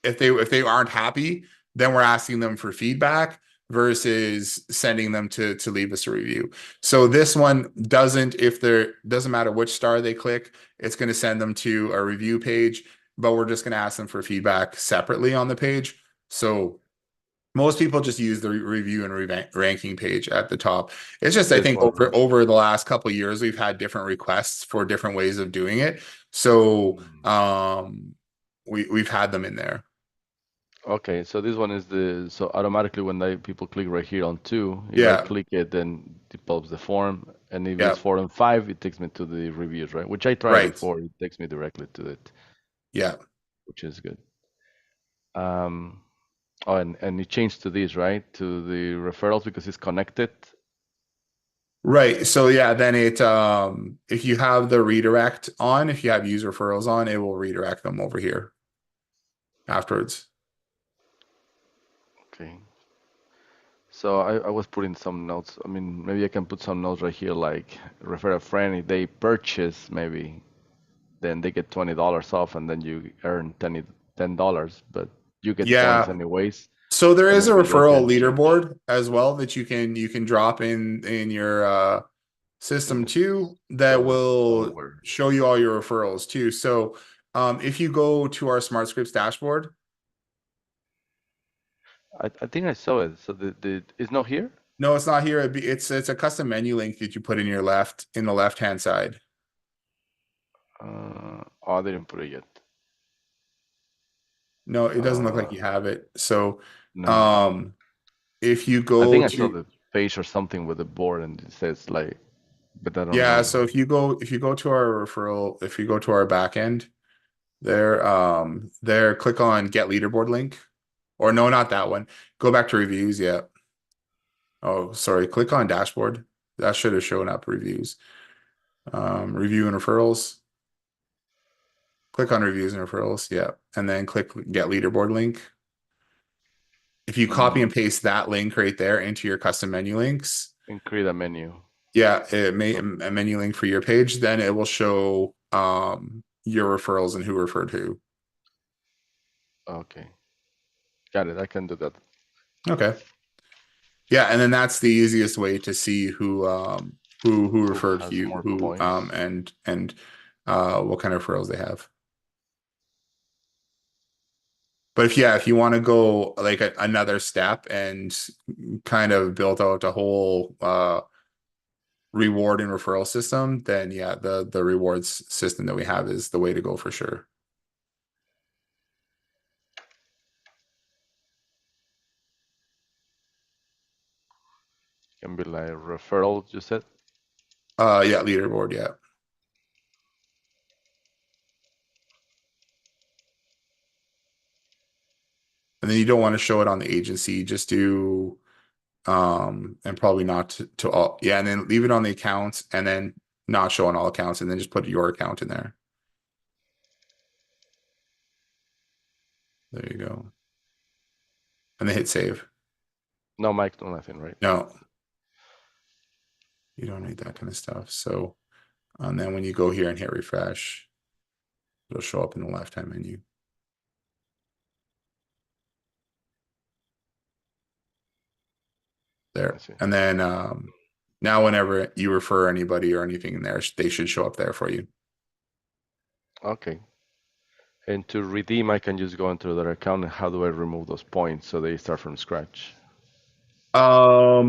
if they aren't happy, then we're asking them for feedback versus sending them to leave us a review. So this one doesn't, if there doesn't matter which star they click, it's going to send them to a review page, but we're just going to ask them for feedback separately on the page. So most people just use the review and ranking page at the top. It's just, I This think one. over the last couple of years, we've had different requests for different ways of doing it. So we've had them in there. Okay, so this one is so automatically when people click right here on 2, if I Yeah. click it, then it pops the form, and if Yeah. it's 4 and 5, it takes me to the reviews, right? Which I tried Right. before, it takes me directly to it, Yeah. which is good. Oh, and it changed to this, right? To the referrals because it's connected. Right. So yeah, then it if you have the redirect on, if you have user referrals on, it will redirect them over here afterwards. Okay. So I was putting some notes. I mean, maybe I can put some notes right here, like refer a friend. If they purchase, maybe then they get $20 off, and then you earn $10, but you get points Yeah. anyways. So there And is a maybe they referral can change. leaderboard as well that you can drop in your system too that So will somewhere. show you all your referrals too. So if you go to our Smart Scripts dashboard, I think I saw it. So the it's not here? no, it's not here. It's a custom menu link that you put in the left-hand side. Oh, I didn't put it yet. No, it doesn't look like you have it. So No. if you I go think I saw to the page or something with the board and it says like, but I don't yeah, know. so if you go to our referral, if you go to our back end there click on get leaderboard link. Or no, not that one. Go back to reviews, yeah. Oh, sorry, click on dashboard. That should have shown up reviews. Review and referrals. Click on reviews and referrals, yeah. And then click get leaderboard link. If you copy and paste that link right there into your custom menu links, And create a menu. yeah, it may a menu link for your page, then it will show your referrals and who referred who. Okay. Got it. I can do that. Okay. Yeah, and then that's the easiest way to see who referred has you, more who points? and what kind of referrals they have. But if you want to go like another step and kind of build out a whole reward and referral system, then yeah, the rewards system that we have is the way to go for sure. Can be like referral, you said? Yeah, leaderboard, yeah. And then you don't want to show it on the agency, just do and probably not to all, yeah, and then leave it on the accounts and then not show on all accounts and then just put your account in there. There you go. And then hit save. No, Mike, no nothing, right? No, you don't need that kind of stuff. So, and then when you go here and hit refresh, it'll show up in the left-hand menu. There. And then now whenever you refer anybody or anything in there, they should show up there for you. Okay. And to redeem, I can just go into their account. And how do I remove those points so they start from scratch? I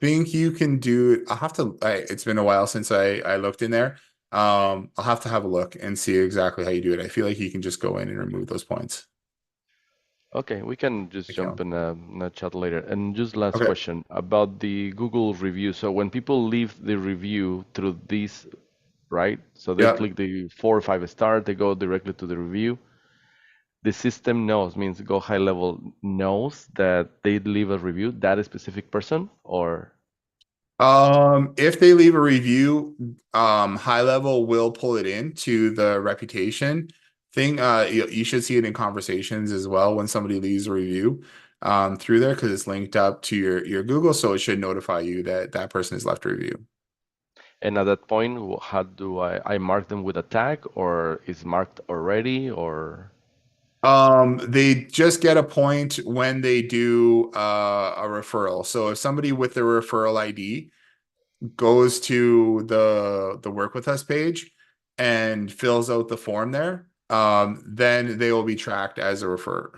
think you can do it. I'll have to, it's been a while since I looked in there. I'll have to have a look and see exactly how you do it. I feel like you can just go in and remove those points. Okay, we can just jump in a chat later. And just last Okay. question about the Google review. So when people leave the review through this, right? So they Yeah. click the 4 or 5 star, they go directly to the review. The system knows, means Go High Level knows that they leave a review, that specific person, or If they leave a review, high level will pull it into the reputation thing. You should see it in conversations as well when somebody leaves a review through there because it's linked up to your Google, so it should notify you that that person has left a review. And at that point, how do I mark them with a tag, or is marked already, or? They just get a point when they do a referral. So if somebody with the referral ID goes to the work with us page and fills out the form there, then they will be tracked as a referrer,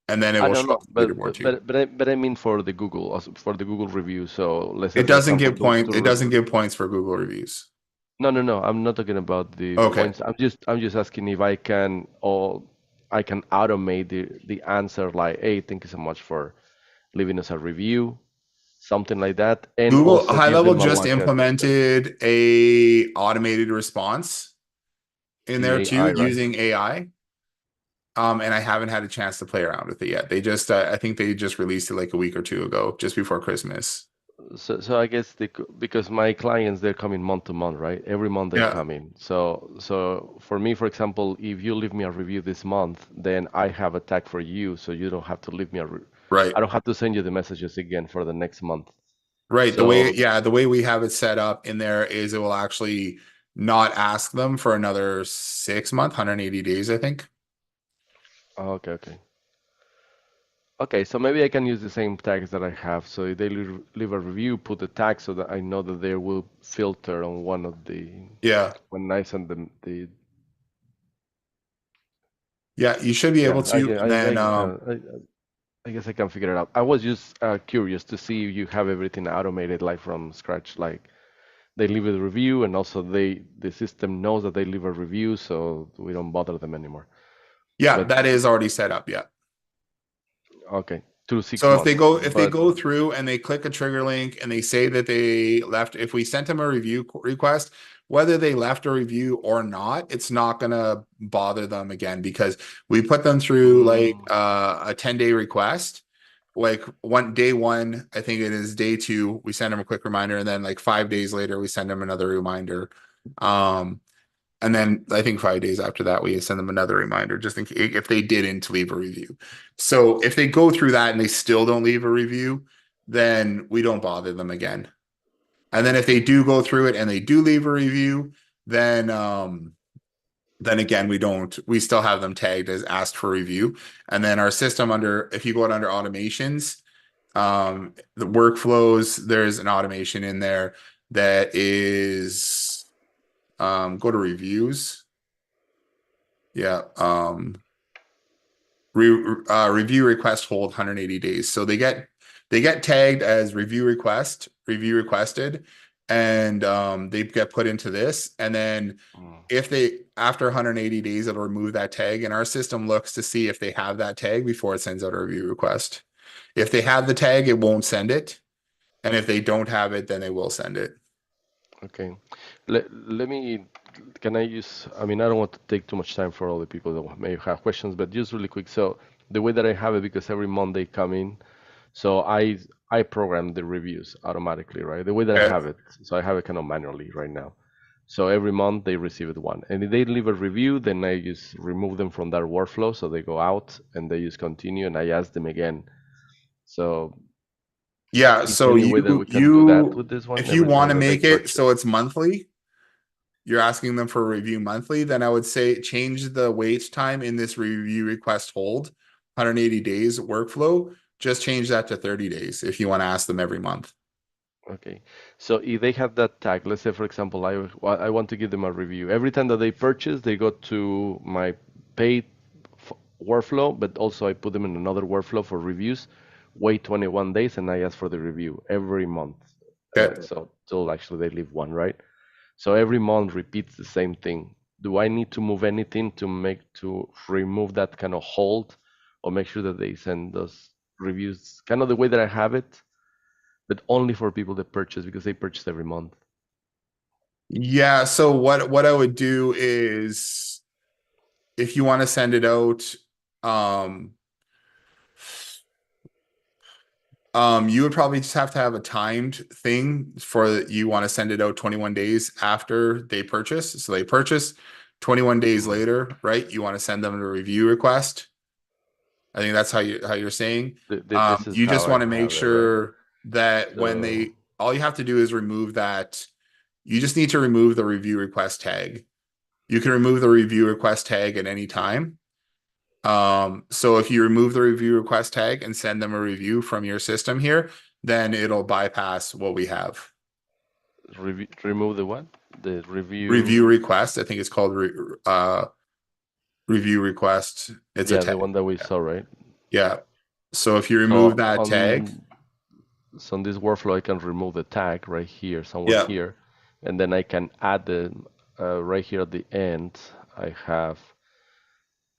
and then it I will don't show know, up in the leaderboard too. but I mean for the Google, for the Google review. So let's say, It for doesn't example, give those point. two. It doesn't give points for Google reviews. No. I'm not talking about the Okay. points. I'm just asking if I can, or I can automate the answer like, hey, thank you so much for leaving us a review, something like that, and Google also High give Level them a just like implemented a automated response in the there too AI, right? using AI. And I haven't had a chance to play around with it yet. They just, I think they just released it like a week or two ago, just before Christmas. So I guess because my clients, they're coming month to month, right? Every month they're Yeah, coming. So for me, for example, if you leave me a review this month, then I have a tag for you, so you don't have to leave me right. I don't have to send you the messages again for the next month. Right. So The way we have it set up in there is it will actually not ask them for another 6 months, 180 days, I think. okay. Okay, so maybe I can use the same tags that I have. So if they leave a review, put the tag so that I know that they will filter on one of the Yeah. when I send them the Yeah. You should be yeah. able to. And then, I guess I can figure it out. I was just curious to see if you have everything automated like from scratch, like they leave a review and also the system knows that they leave a review, so we don't bother them anymore. yeah, But that is already set up. Yeah. okay, through six So months. if they go through and they click a trigger link and they say that they left, if we sent them a review request, whether they left a review or not, it's not gonna bother them again because we put them through like a 10-day request. Like day one, I think it is day two, we send them a quick reminder, and then like 5 days later, we send them another reminder. Um, and then I think 5 days after that, we send them another reminder just in case if they didn't leave a review. So if they go through that and they still don't leave a review, then we don't bother them again. And then if they do go through it and they do leave a review, then again we still have them tagged as asked for review. And then our system if you go under automations, the workflows, there's an automation in there that is go to reviews. Yeah. Review request hold 180 days. So they get tagged as review requested, and they get put into this. And then if they after 180 days, it'll remove that tag, and our system looks to see if they have that tag before it sends out a review request. If they have the tag, it won't send it. And if they don't have it, then they will send it. Okay. Let me, can I use, I mean, I don't want to take too much time for all the people that may have questions, but just really quick. So the way that I have it, because every month they come in, so I program the reviews automatically, right? The way that I Okay. have it, so I have it kind of manually right now. So every month they receive it one. And if they leave a review, then I just remove them from that workflow. So they go out and they just continue and I ask them again. So Yeah, is so there any way that we can do that with this one if you every want time to that they make it so purchase? it's monthly, you're asking them for a review monthly, then I would say change the wait time in this review request hold 180 days workflow. Just change that to 30 days if you want to ask them every month. Okay, so if they have that tag, let's say for example, I want to give them a review. Every time that they purchase, they go to my paid workflow, but also I put them in another workflow for reviews. Wait 21 days, and I ask for the review every month. Okay. So till actually they leave one, right? So every month repeats the same thing. Do I need to move anything to remove that kind of hold, or make sure that they send those reviews kind of the way that I have it? But only for people that purchase because they purchase every month. Yeah, so what I would do is if you want to send it out, um You would probably just have to have a timed thing for you want to send it out 21 days after they purchase. So they purchase 21 days later, right? You want to send them a review request. I think that's how you're saying. This is You how just I want to make have it, right? sure that when So they all you have to do is remove that. You just need to remove the review request tag. You can remove the review request tag at any time. So if you remove the review request tag and send them a review from your system here, then it'll bypass what we have. remove the what? The Review review. request, I think it's called review request. It's a Yeah, the tag. one that we saw, right? Yeah. So if you remove So that tag, on this workflow, I can remove the tag right here, somewhere yeah, here, and then I can add the right here at the end. I have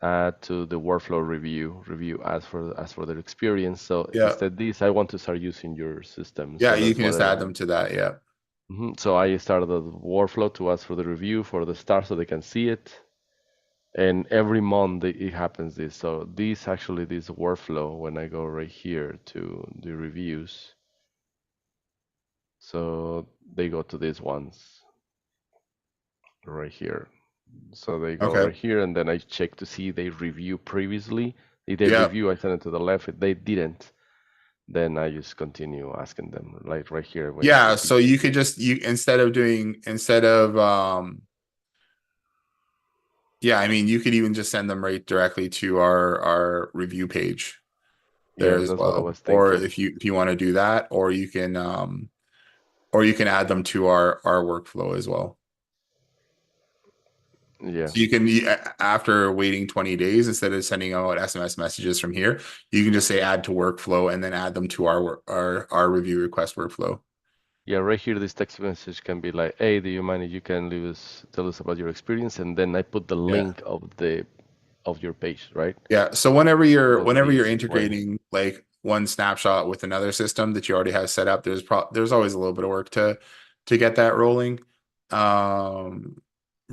add to the workflow review as for their experience. So yeah, instead this, I want to start using your system. yeah, So you that's can what just I add want. them to that. Yeah. So I started the workflow to ask for the review for the start so they can see it. And every month it happens this. So this actually, this workflow, when I go right here to the reviews, so they go to these ones right here. So they go Okay. right here, and then I check to see they review previously. If they Yeah. review, I send it to the left. If they didn't, then I just continue asking them, like right here when Yeah. if So you could just instead of yeah, I mean you could even just send them right directly to our review page there yeah, as that's what I well. was Or thinking. if you want to do that, or you can add them to our workflow as well. Yeah, So you can after waiting 20 days, instead of sending out SMS messages from here, you can just say add to workflow and then add them to our review request workflow. yeah, right here this text message can be like, hey, do you mind if you can tell us about your experience, and then I put the Yeah. link of your page, right? Yeah. So whenever So you're that's the easiest way. integrating like one snapshot with another system that you already have set up, there's always a little bit of work to get that rolling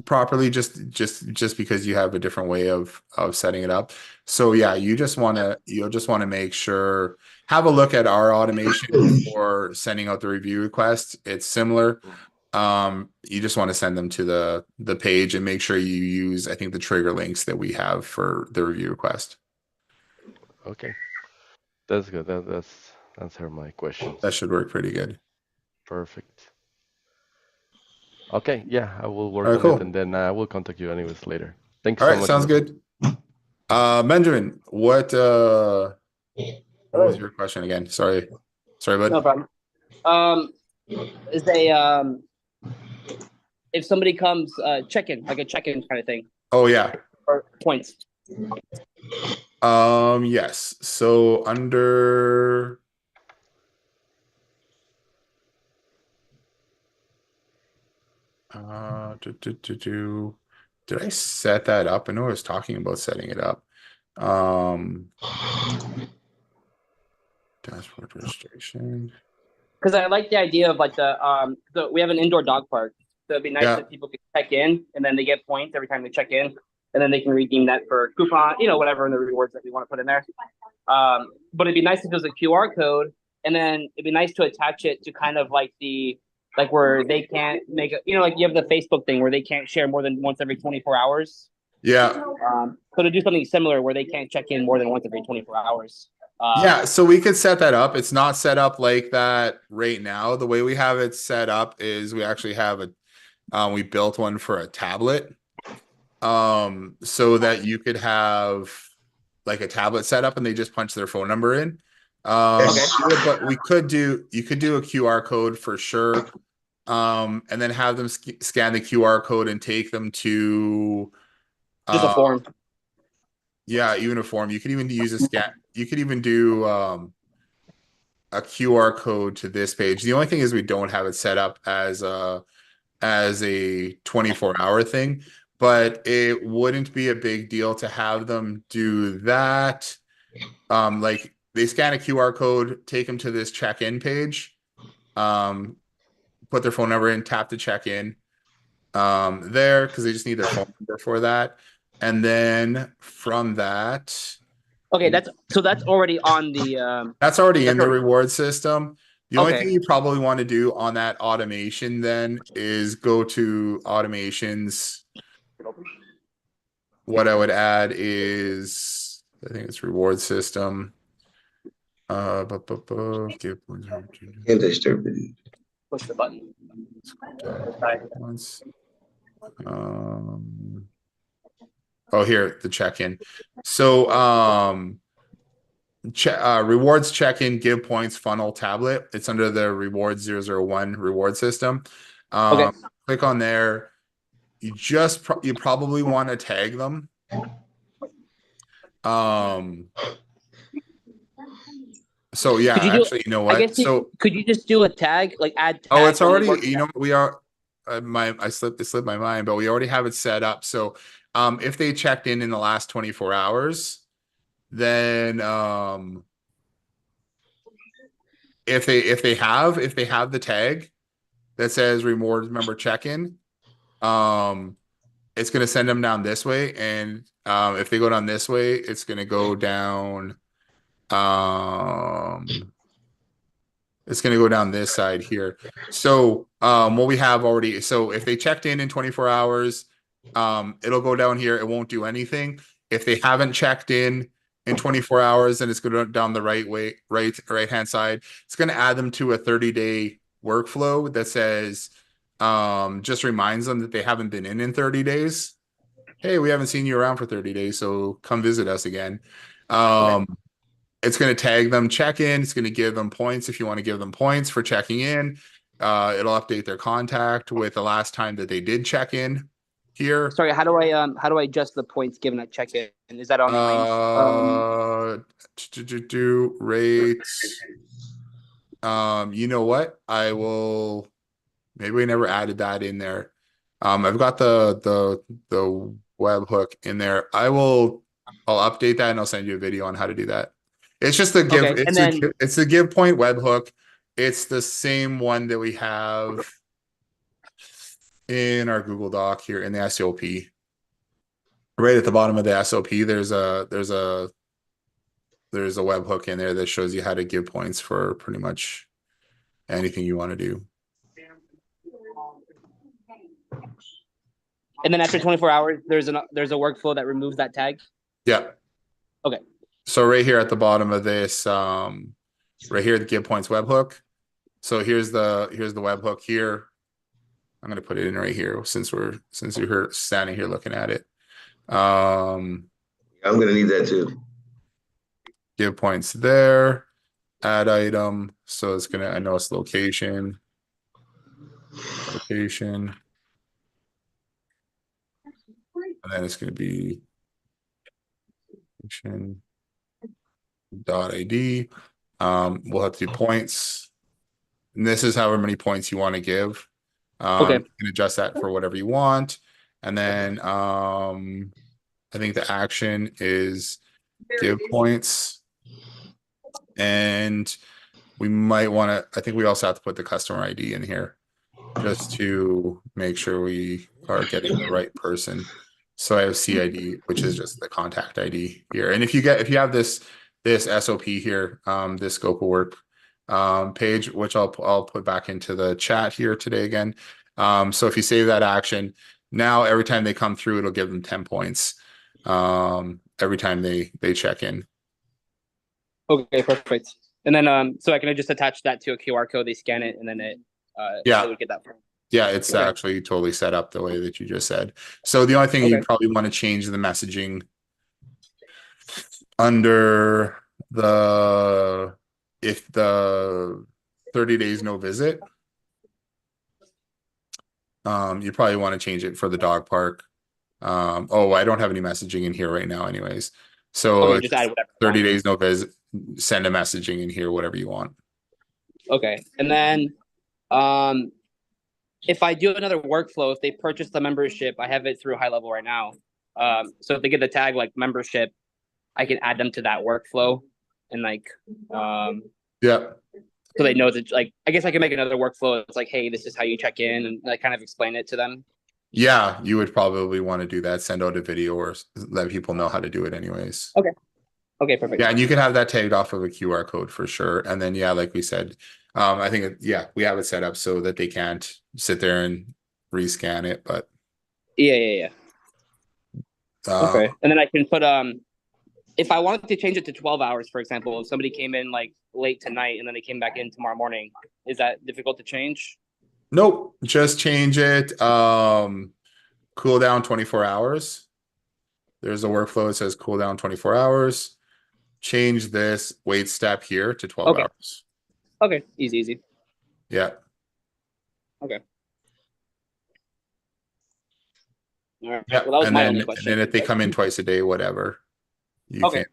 properly, just because you have a different way of setting it up. So yeah, you'll just want to make sure, have a look at our automation for sending out the review request. It's similar. You just want to send them to the page and make sure you use, I think, the trigger links that we have for the review request. Okay, that's good. That's answer my questions. That should work pretty good. Perfect. Okay, yeah, I will All work right, on it, and cool. then I will contact you anyways later. Thanks All so right, much, sounds man. good. Benjamin, what was your question again? Sorry, No bud. problem. Is a if somebody comes check-in, like a check-in kind of thing, Oh yeah. or points. Yes. So under did I set that up? I know I was talking about setting it up. Um, dashboard registration. Because I like the idea of like we have an indoor dog park, so it'd be nice Yeah. if people could check in and then they get points every time they check in, and then they can redeem that for coupon, whatever in the rewards that we want to put in there. But it'd be nice if there's a QR code, and then it'd be nice to attach it to kind of like where they can't make it, like you have the Facebook thing where they can't share more than once every 24 hours. Yeah. So to do something similar where they can't check in more than once every 24 hours. Yeah, so we could set that up. It's not set up like that right now. The way we have it set up is we actually have we built one for a tablet. So that you could have like a tablet set up and they just punch their phone number in. Okay. But you could do a QR code for sure. And then have them scan the QR code and take them to Just a form. yeah, even a form. You could even use a scan. You could even do a QR code to this page. The only thing is we don't have it set up as a 24-hour thing, but it wouldn't be a big deal to have them do that. Like they scan a QR code, take them to this check-in page, put their phone number in, tap to check in there because they just need their phone number for that. And then from that, Okay, that's already on the That's already in the already- reward system. The only Okay. thing you probably want to do on that automation then is go to automations. What I would add is, I think it's reward system. Give Can't disturb it. push the button. once. Oh, here, the check-in. So, rewards check-in, give points, funnel tablet. It's under the rewards 001 reward system. Okay. Click on there. You probably want to tag them. So yeah, Could you do- actually, you know I what? guess could you just do a tag, like add tag? Oh, it's only already, works you know, we are, it slipped my mind, but we already have it set up. So, if they checked in the last 24 hours, then, if they have the tag that says reward member check-in, it's going to send them down this way. And, if they go down this way, it's going to go down, it's going to go down this side here. So, what we have already, so if they checked in 24 hours, it'll go down here. It won't do anything. If they haven't checked in 24 hours, then it's going to go down the right hand side. It's going to add them to a 30-day workflow that says, just reminds them that they haven't been in 30 days. Hey, we haven't seen you around for 30 days, so come visit us again. It's going to tag them check-in. It's going to give them points if you want to give them points for checking in. It'll update their contact with the last time that they did check in here. Sorry, how do I adjust the points given at check-in? Is that on the rates? You know what? I will. Maybe we never added that in there. I've got the webhook in there. I'll update that and I'll send you a video on how to do that. It's just the give. Okay, It's the give point webhook. It's the same one that we have in our Google Doc here in the SOP. Right at the bottom of the SOP, there's a webhook in there that shows you how to give points for pretty much anything you want to do. And then after 24 hours, there's a workflow that removes that tag. Yeah. Okay. So right here at the bottom of this, right here, the give points webhook. So here's the webhook here. I'm gonna put it in right here since you're standing here looking at it. I'm gonna need that too. Give points there. Add item. So it's gonna, I know it's location. And then it's gonna be .id. We'll have to do points. And this is however many points you want to give. Okay. You can adjust that for whatever you want. And then I think the action is give points. And we might want to, I think we also have to put the customer ID in here just to make sure we are getting the right person. So I have CID, which is just the contact ID here. And if you have this SOP here, this scope of work page, which I'll put back into the chat here today again. So if you save that action, now every time they come through, it'll give them 10 points every time they check in. Okay, perfect. And then so I can just attach that to a QR code, they scan it, and then it would get that. Yeah, it's actually totally set up the way that you just said. So the only thing you probably want to change the messaging under if the 30 days no visit, you probably want to change it for the dog park. Oh, I don't have any messaging in here right now anyways. So just add whatever 30 days no visit, send a messaging in here, whatever you want. Okay. And then if I do another workflow, if they purchase the membership, I have it through high level right now. So if they get the tag like membership, I can add them to that workflow and so they know that, like, I guess I can make another workflow. It's like, hey, this is how you check in, and I kind of explain it to them. Yeah, you would probably want to do that. Send out a video or let people know how to do it anyways. Okay, perfect. Yeah, and you can have that tagged off of a QR code for sure. And then, yeah, like we said, I think, we have it set up so that they can't sit there and rescan it, but. Yeah. Okay. And then I can put, if I wanted to change it to 12 hours, for example, if somebody came in like late tonight and then they came back in tomorrow morning, is that difficult to change? Nope, just change it. Cool down 24 hours. There's a workflow that says cool down 24 hours. Change this wait step here to 12 Okay. hours. Okay, easy. Yeah. Okay. All right. Yeah. Well, that was And my then, only question. and then if they come in twice a day, whatever, Okay.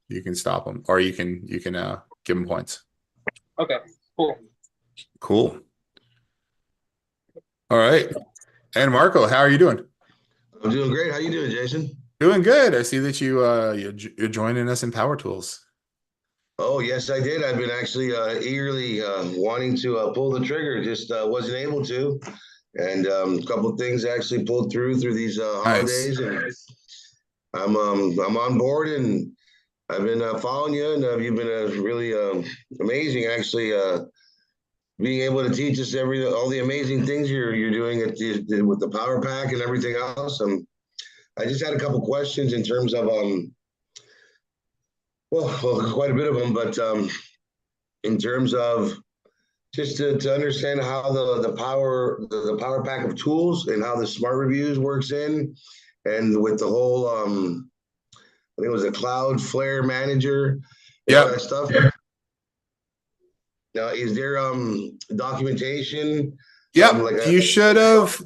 You can stop them, or you can give them points. Okay, cool. Cool. All right. And Marco, how are you doing? I'm doing great. How you doing, Jason? Doing good. I see that you're joining us in Power Tools. Oh, yes, I did. I've been actually eagerly wanting to pull the trigger, just wasn't able to. And a couple of things actually pulled through these holidays, and I'm on board, and I've been following you, and you've been really amazing, actually. Being able to teach us all the amazing things you're doing with the Power Pack and everything else. I just had a couple questions in terms of well, quite a bit of them, but in terms of just to understand how the Power Pack of tools and how the Smart Reviews works in, and with the whole I think it was a Cloudflare manager, all that stuff. Now, is there documentation? Yeah, you should have.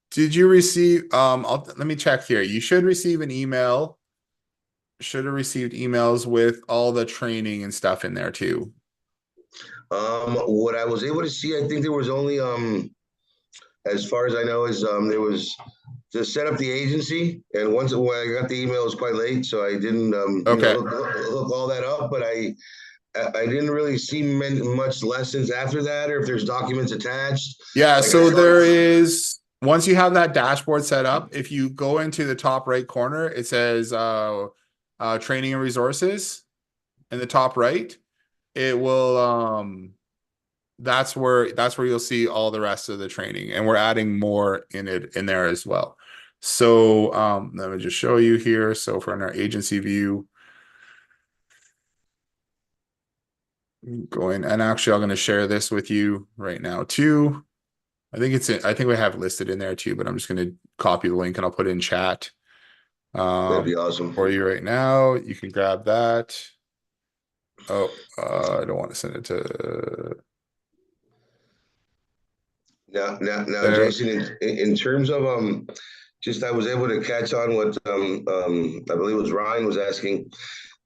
Did you receive? Let me check here. You should receive an email. Should have received emails with all the training and stuff in there too. What I was able to see, I think there was only as far as I know, is there was to set up the agency, and when I got the email, it was quite late, so I didn't look all that up, but I didn't really see much lessons after that, or if there's documents attached. Yeah, so there is, once you have that dashboard set up, if you go into the top right corner, it says training and resources in the top right. It will that's where you'll see all the rest of the training, and we're adding more in there as well. So let me just show you here. So for our agency view, going, and actually I'm going to share this with you right now too. I think we have it listed in there too, but I'm just going to copy the link and I'll put it in chat. That'd be awesome for you right now. You can grab that. Oh, I don't want to send it to. Now, Jason, in terms of just I was able to catch on what I believe it was Ryan was asking,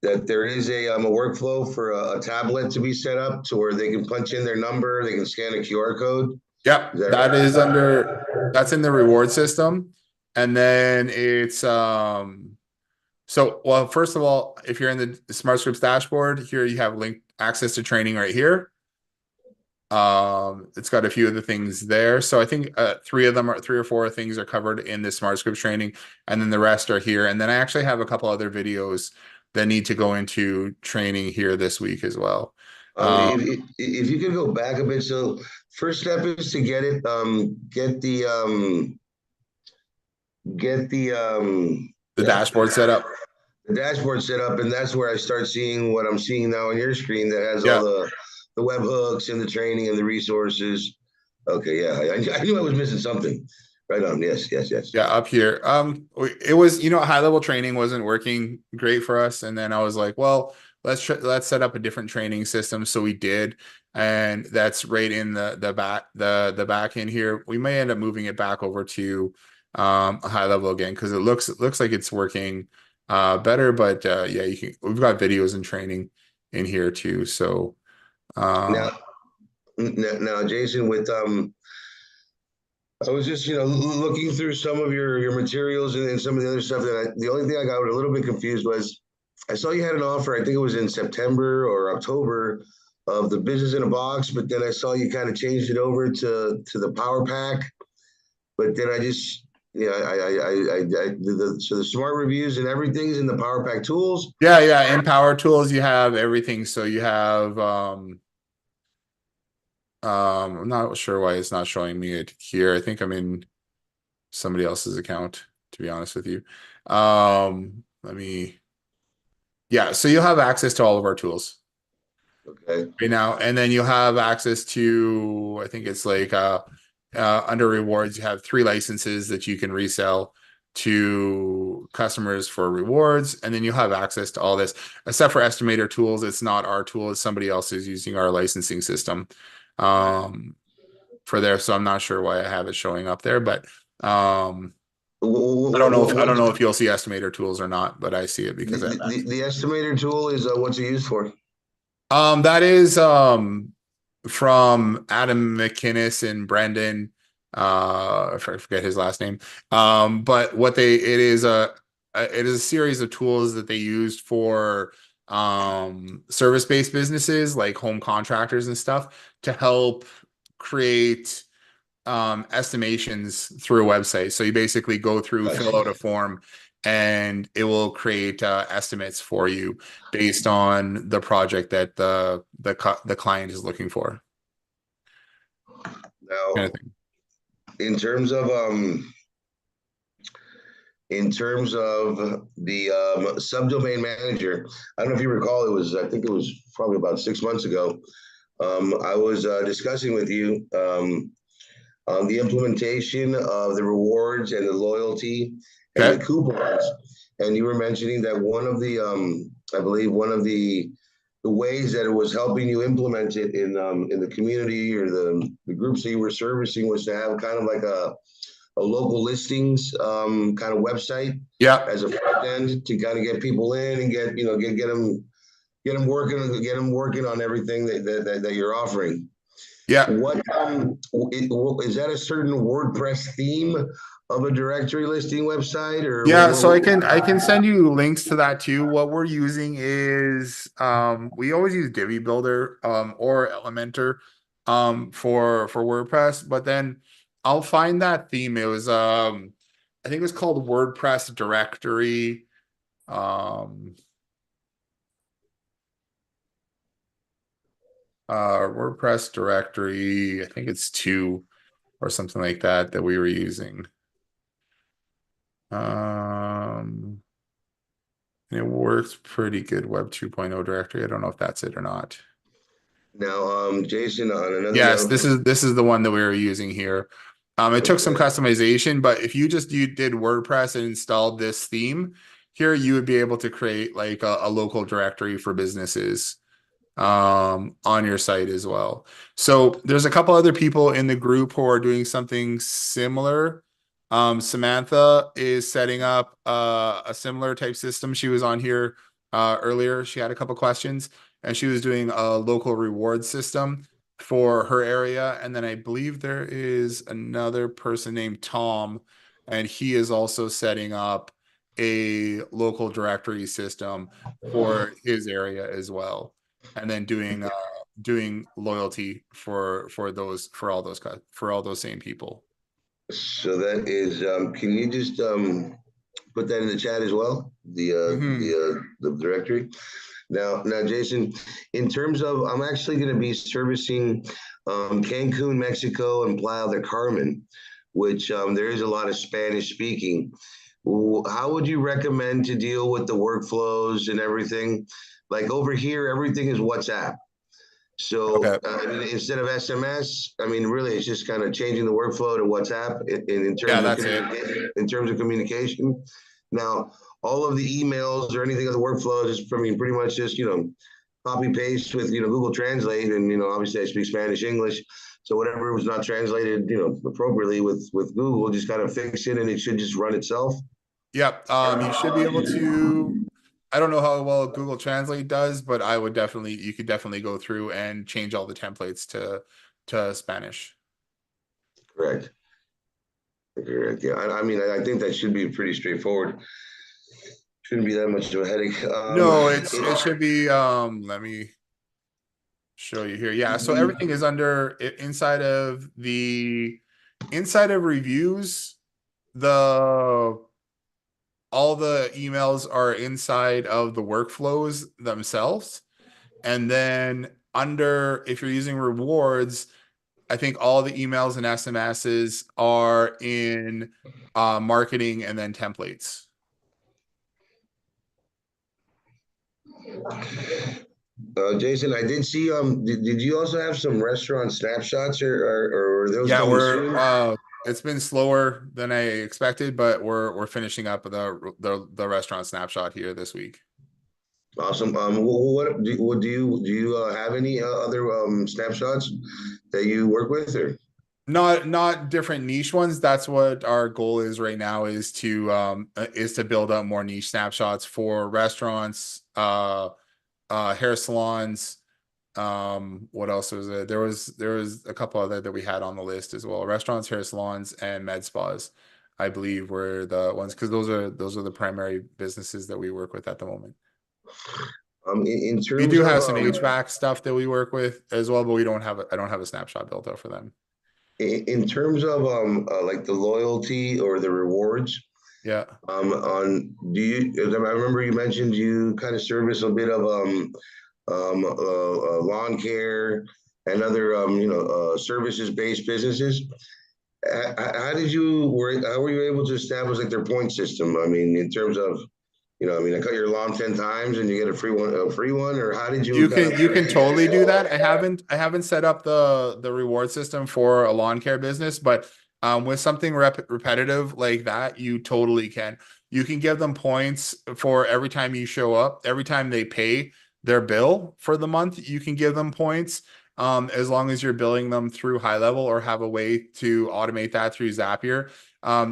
that there is a workflow for a tablet to be set up to where they can punch in their number, they can scan a QR code. Yep, that's in the reward system, and then it's so, well, first of all, if you're in the Smart Scripts dashboard here, you have link access to training right here. It's got a few of the things there. So I think 3 or 4 things are covered in the Smart Scripts training, and then the rest are here. And then I actually have a couple other videos that need to go into training here this week as well. If you could go back a bit, so first step is to get the dashboard set up. The dashboard set up, and that's where I start seeing what I'm seeing now on your screen that has all the webhooks and the training and the resources. Okay, yeah, I knew I was missing something. Right on. Yes. Yeah, up here. It was, high level training wasn't working great for us, and then I was like, well, let's set up a different training system. So we did, and that's right in the back end here. We may end up moving it back over to a high level again because it looks like it's working better. But yeah, we've got videos and training in here too. So now, Jason, with I was just looking through some of your materials and some of the other stuff that the only thing I got a little bit confused was I saw you had an offer, I think it was in September or October, of the Business in a Box, but then I saw you kind of changed it over to the Power Pack. But then Yeah, so the smart reviews and everything's in the Power Pack tools. Yeah, in Power Tools you have everything. So you have I'm not sure why it's not showing me it here. I think I'm in somebody else's account, to be honest with you. Let me, yeah, so you'll have access to all of our tools Okay. right now, and then you'll have access to, I think it's like under rewards, you have 3 licenses that you can resell to customers for rewards, and then you'll have access to all this. Except for estimator tools, it's not our tool, it's somebody else is using our licensing system for there. So I'm not sure why I have it showing up there, but I don't know if you'll see estimator tools or not, but I see it because I have access. The estimator tool is what's it used for? That is from Adam McInnes and Brendan. I forget his last name. But what it is a series of tools that they used for service-based businesses like home contractors and stuff to help create estimations through a website. So you basically go through, fill out a form, and it will create estimates for you based on the project that the client is looking for. Now, Kind of thing. in terms of the subdomain manager, I don't know if you recall, I think it was probably about 6 months ago. I was discussing with you on the implementation of the rewards and the loyalty and the coupons. And you were mentioning that one of the, I believe one of the ways that it was helping you implement it in the community or the groups that you were servicing was to have kind of like a local listings kind of website as a front end to kind of get people in and get them working on everything that you're offering. Yeah. What is that a certain WordPress theme of a directory listing website or? Yeah, so I can send you links to that too. What we're using is we always use Divi Builder or Elementor for WordPress, but then I'll find that theme. It was I think it was called WordPress directory. WordPress directory, I think it's 2 or something like that we were using. And it works pretty good. Web 2.0 directory. I don't know if that's it or not. Now, Jason, on another Yes, note, this is the one that we were using here. It took some customization, but if you did WordPress and installed this theme here, you would be able to create like a local directory for businesses on your site as well. So there's a couple other people in the group who are doing something similar. Samantha is setting up a similar type system. She was on here earlier. She had a couple questions, and she was doing a local reward system for her area. And then I believe there is another person named Tom, and he is also setting up a local directory system for his area as well, and then doing loyalty for all those same people. So that is, can you just put that in the chat as well? The directory. Now, Jason, in terms of, I'm actually going to be servicing Cancun, Mexico, and Playa del Carmen, which there is a lot of Spanish speaking. How would you recommend to deal with the workflows and everything? Like over here, everything is WhatsApp. So I mean, instead of SMS, I mean, really, it's just kind of changing the workflow to WhatsApp in terms of communication. Now, all of the emails or anything of the workflows is pretty much just copy paste with Google Translate, and obviously I speak Spanish, English, so whatever was not translated appropriately with Google, just kind of fix it, and it should just run itself. Yep. You should be able to. I don't know how well Google Translate does, but you could definitely go through and change all the templates to Spanish. Correct. Yeah, I mean, I think that should be pretty straightforward. Shouldn't be that much of a headache. No, it should be. Let me show you here. Yeah, so everything is inside of reviews. the all the emails are inside of the workflows themselves. And then under, if you're using rewards, I think all the emails and SMSs are in marketing and then templates. Jason, I did see, did you also have some restaurant snapshots or are those Yeah, coming soon? it's been slower than I expected, but we're finishing up the restaurant snapshot here this week. Awesome. What do you have any other snapshots that you work with or? Not different niche ones. That's what our goal is right now, is to build up more niche snapshots for restaurants, hair salons. What else was it? There was a couple other that we had on the list as well. Restaurants, hair salons, and med spas, I believe, were the ones, because those are the primary businesses that we work with at the moment. In We terms do of have some HVAC stuff that we work with as well, but I don't have a snapshot built out for them. in terms of like the loyalty or the rewards, Yeah. on do you? I remember you mentioned you kind of service a bit of lawn care and other services based businesses. How did you work? How were you able to establish like their point system? I mean, in terms of, I cut your lawn 10 times and you get a free one, or how did you kind You can totally do of? that. I haven't set up the reward system for a lawn care business, but with something repetitive like that, you totally can. You can give them points for every time you show up, every time they pay their bill for the month. You can give them points, as long as you're billing them through High Level or have a way to automate that through Zapier.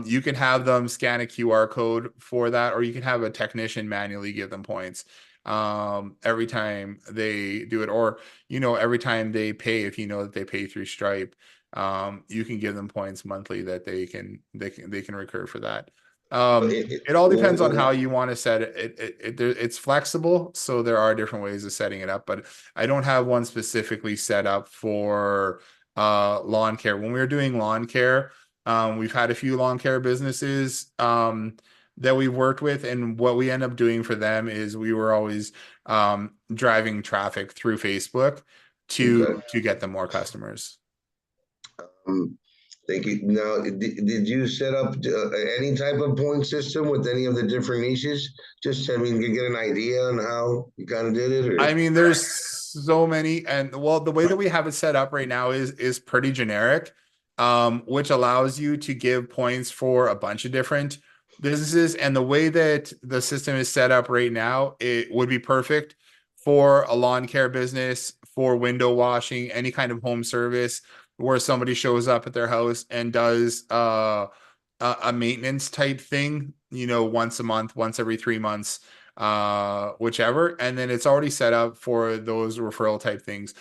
You can have them scan a QR code for that, or you can have a technician manually give them points every time they do it, or every time they pay, if you know that they pay through Stripe, you can give them points monthly that they can recur for that. It all depends on how you want to set it. It's flexible, so there are different ways of setting it up, but I don't have one specifically set up for lawn care. When we were doing lawn care, we've had a few lawn care businesses that we worked with, and what we end up doing for them is we were always driving traffic through Facebook to get them more customers. Thank you. Now, did you set up any type of point system with any of the different niches? Just, I mean, you get an idea on how you kind of did it, or? I mean, there's so many, and well, the way that we have it set up right now is pretty generic, which allows you to give points for a bunch of different businesses. And the way that the system is set up right now, it would be perfect for a lawn care business, for window washing, any kind of home service where somebody shows up at their house and does a maintenance type thing, once a month, once every 3 months, whichever. And then it's already set up for those referral type things.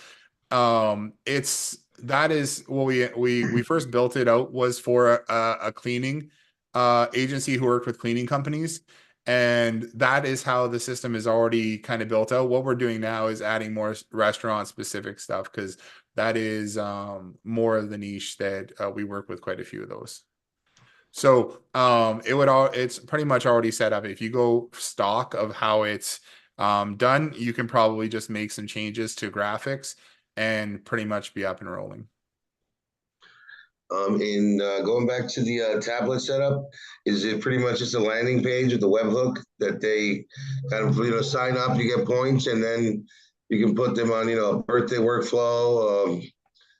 That is what we first built it out, was for a cleaning agency who worked with cleaning companies. And that is how the system is already kind of built out. What we're doing now is adding more restaurant specific stuff, because that is more of the niche that we work with quite a few of those. So it's pretty much already set up. If you go stock of how it's done, you can probably just make some changes to graphics and pretty much be up and rolling. In going back to the tablet setup, is it pretty much just a landing page with the webhook that they kind of sign up, you get points, and then you can put them on a birthday workflow?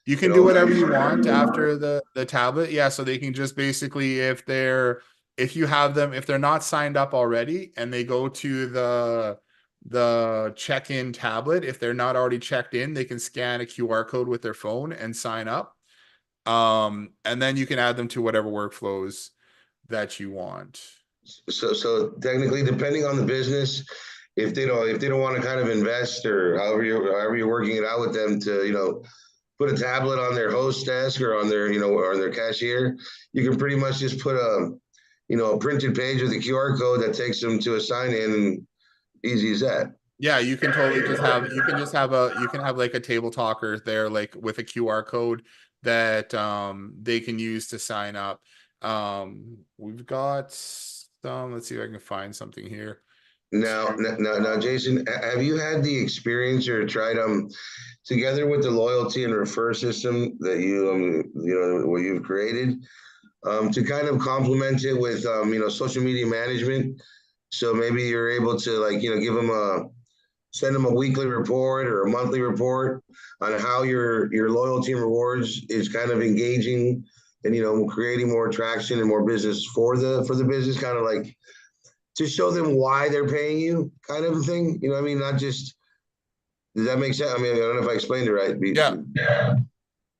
You can do whatever you want after the tablet. Yeah, so they can just basically, if they're not signed up already and they go to the check-in tablet, if they're not already checked in, they can scan a QR code with their phone and sign up. And then you can add them to whatever workflows that you want. So technically, depending on the business, if they don't want to kind of invest, or however you're working it out with them to put a tablet on their host desk or on their or their cashier, you can pretty much just put a printed page with a QR code that takes them to a sign in, and easy as that. Yeah, you can totally you can have like a table talker there, like with a QR code that they can use to sign up. We've got some, let's see if I can find something here. Now, Jason, have you had the experience or tried together with the loyalty and refer system that what you've created, to kind of complement it with social media management? So maybe you're able to, like, give them send them a weekly report or a monthly report on how your loyalty and rewards is kind of engaging and creating more traction and more business for the business, kind of like to show them why they're paying you, kind of a thing. You know what I mean? Not just, does that make sense? I mean, I don't know if I explained it right. Yeah.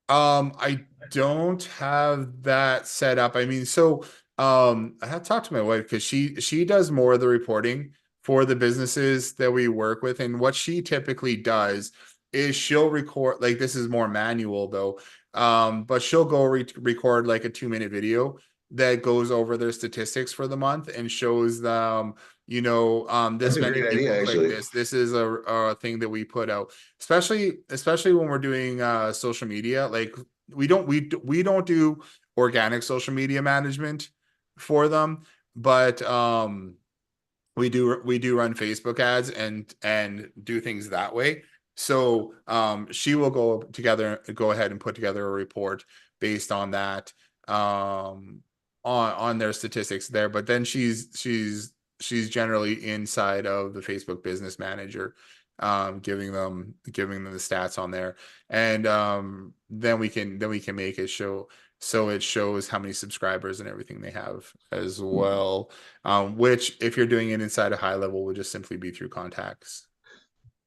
I don't have that set up. I mean, so I have talked to my wife because she does more of the reporting for the businesses that we work with. And what she typically does is she'll record, like, this is more manual though. But she'll go record like a 2-minute video that goes over their statistics for the month and shows them, this That's a many great people idea, click actually. this is a thing that we put out, especially when we're doing social media. Like, we don't do organic social media management for them, but we do run Facebook ads and do things that way. So she will go ahead and put together a report based on that, on their statistics there. But then she's generally inside of the Facebook Business Manager, giving them the stats on there. And then we can make it show, so it shows how many subscribers and everything they have as well. Which, if you're doing it inside a high level, would just simply be through contacts.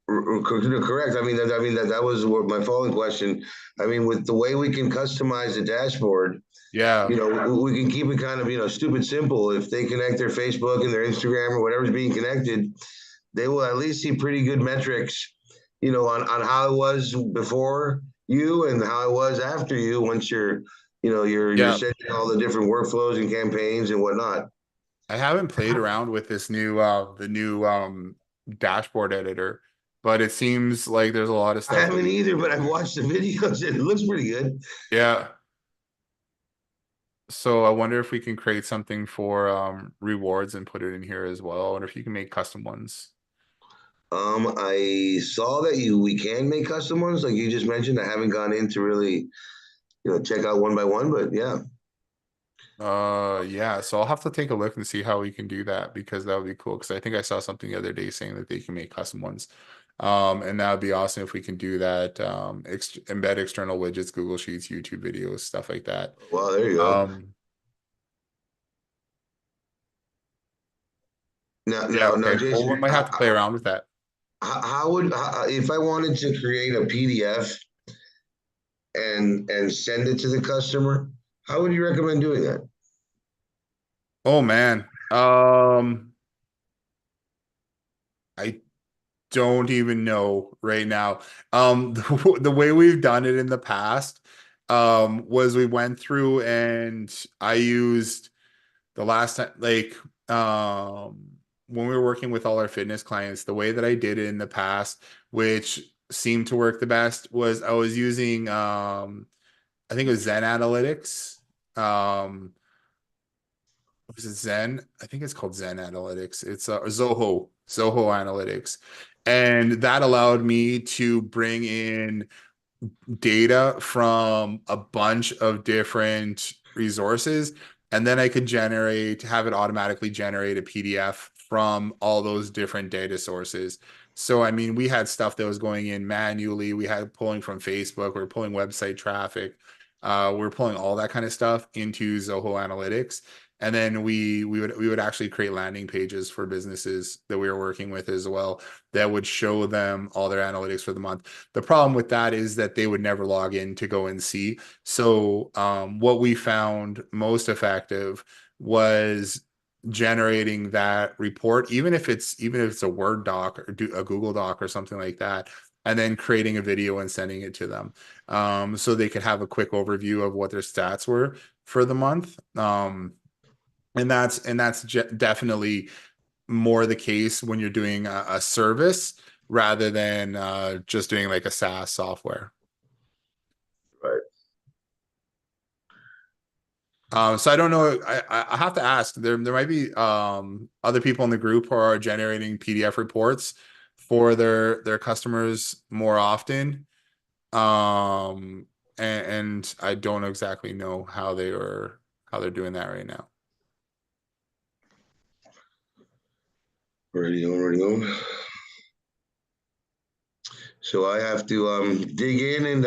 Correct. That was what my following question. I mean, with the way we can customize the dashboard, Yeah. we can keep it kind of, stupid simple. If they connect their Facebook and their Instagram or whatever's being connected, they will at least see pretty good metrics, on how it was before you and how it was after you, once you're setting all the different workflows and campaigns and whatnot. I haven't played around with this new the new dashboard editor, but it seems like there's a lot of I stuff that haven't we either, can but do I've here. watched the videos and it looks pretty good. Yeah. So I wonder if we can create something for rewards and put it in here as well. I wonder if you can make custom ones. I saw that we can make custom ones, like you just mentioned. I haven't gone in to really, check out one by one, but yeah. Yeah, so I'll have to take a look and see how we can do that, because that would be cool. Because I think I saw something the other day saying that they can make custom ones. And that would be awesome if we can do that. Embed external widgets, Google Sheets, YouTube videos, stuff like that. Well, there you go. Yeah, Now, okay. Well, we Jason, might have to play around with that. if I wanted to create a PDF and send it to the customer, how would you recommend doing that? Oh man. I don't even know right now. The way we've done it in the past, was we went through and I used the last time, like, when we were working with all our fitness clients, the way that I did it in the past, which seemed to work the best, was I was using, I think it was Zen Analytics. Was it Zen? I think it's called Zen Analytics. It's Zoho Analytics. And that allowed me to bring in data from a bunch of different resources, and then I could have it automatically generate a PDF from all those different data sources. So I mean, we had stuff that was going in manually, we had pulling from Facebook, we were pulling website traffic, we were pulling all that kind of stuff into Zoho Analytics. And then we would actually create landing pages for businesses that we were working with as well, that would show them all their analytics for the month. The problem with that is that they would never log in to go and see. So what we found most effective was generating that report, even if it's a Word doc or a Google Doc or something like that, and then creating a video and sending it to them, so they could have a quick overview of what their stats were for the month. And that's definitely more the case when you're doing a service rather than just doing like a SaaS software. Right. So I don't know. I have to ask. There might be other people in the group who are generating PDF reports for their customers more often. And I don't exactly know how they're doing that right now. Ready on. So I have to dig in and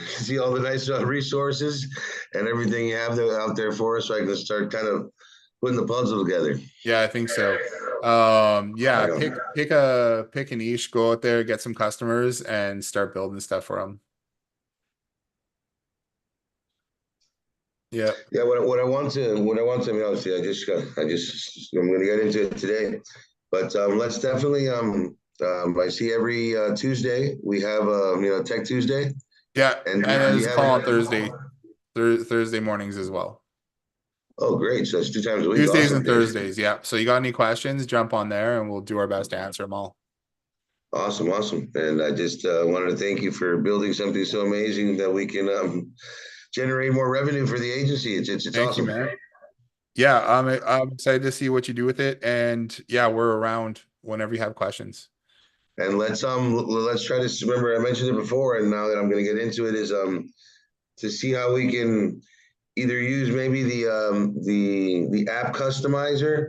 see all the nice resources and everything you have out there for us, so I can start kind of putting the puzzle together. Yeah, I think so. Yeah, pick a niche, go out there, get some customers, and start building stuff for them. Yeah. Yeah. What I want to, I mean, obviously, I'm going to get into it today, but let's definitely, I see every Tuesday we have, Tech Tuesday. Yeah, And there's a call on Thursday mornings as well. Oh, great. So it's 2 times a week. Tuesdays Awesome, and Thursdays. Yeah. So you got any questions, jump on there and we'll do our best to answer them all. Awesome. And I just wanted to thank you for building something so amazing that we can generate more revenue for the agency. It's Thank awesome. you, man. Yeah, I'm excited to see what you do with it. And yeah, we're around whenever you have questions. And let's try to remember, I mentioned it before, and now that I'm going to get into it, is to see how we can either use maybe the app customizer,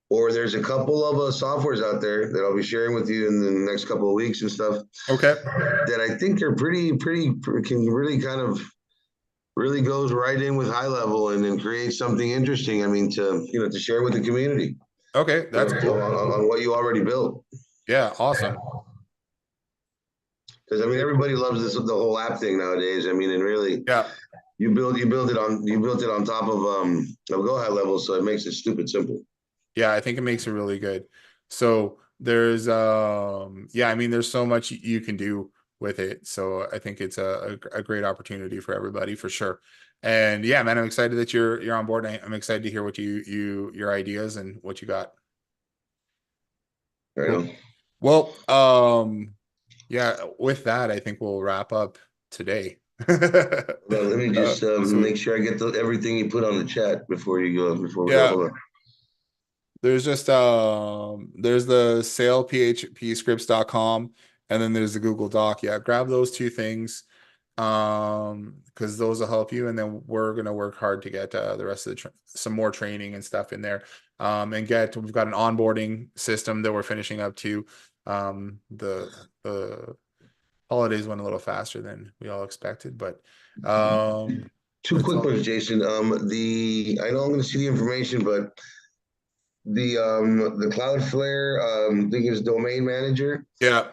or there's a couple of softwares out there that I'll be sharing with you in the next couple of weeks and stuff. Okay. That I think are pretty can really kind of really goes right in with high level and then create something interesting. I mean, to share with the community. Okay, that's cool. On what you already built. Yeah, awesome. Because I mean, everybody loves the whole app thing nowadays. I mean, and really, yeah, you built it on top of Go High Level, so it makes it stupid simple. Yeah, I think it makes it really good. So there's yeah, I mean, there's so much you can do with it. So I think it's a great opportunity for everybody for sure. And yeah, man, I'm excited that you're on board. I'm excited to hear what your ideas and what you got. Right on. Well, yeah, with that, I think we'll wrap up today. Well, let me just make sure I get everything you put on the chat before you go. Before we go. Hold on. There's just there's the salephpscripts.com and then there's the Google Doc. Yeah, grab those two things because those will help you, and then we're gonna work hard to get the rest of the some more training and stuff in there, and we've got an onboarding system that we're finishing up too. The holidays went a little faster than we all expected, but two quick ones, Jason. I know I'm going to see the information, but the Cloudflare thing is domain manager. Yeah.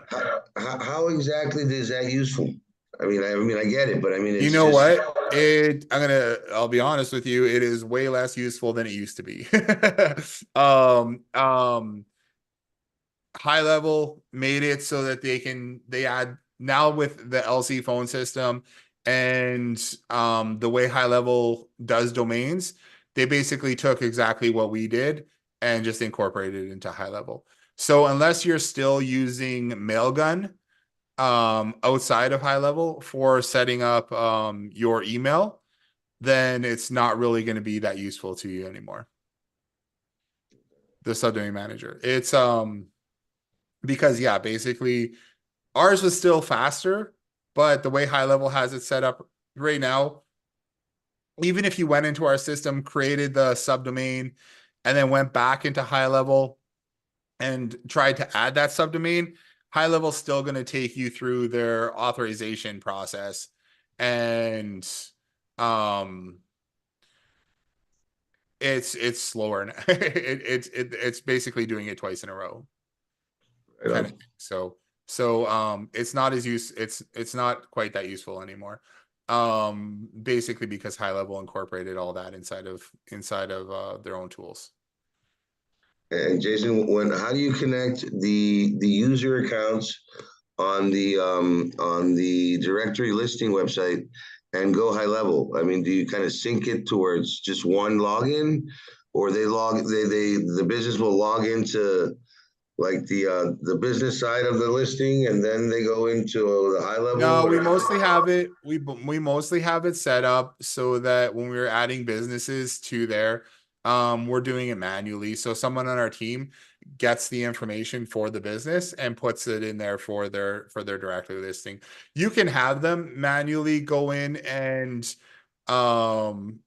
How exactly is that useful? I mean, I get it, but I mean, it's I'll be honest with you, it is way less useful than it used to be. High Level made it so that they add now with the LC phone system and the way High Level does domains, they basically took exactly what we did and just incorporated it into High Level. So unless you're still using Mailgun outside of High Level for setting up your email, then it's not really going to be that useful to you anymore. The subdomain manager. It's because yeah, basically ours was still faster, but the way High Level has it set up right now, even if you went into our system, created the subdomain, and then went back into High Level and tried to add that subdomain, High Level is still going to take you through their authorization process, and it's slower. It's basically doing it twice in a row. Kind of thing. So it's not it's not quite that useful anymore. Basically because High Level incorporated all that inside of their own tools. And Jason, how do you connect the user accounts on the directory listing website and Go High Level? I mean, do you kind of sync it towards just one login, or the business will log into like the business side of the listing, and then they go into the high level? No, we or- mostly have it. We mostly have it set up so that when we're adding businesses to there, we're doing it manually. So someone on our team gets the information for the business and puts it in there for their directly listing. You can have them manually go in and um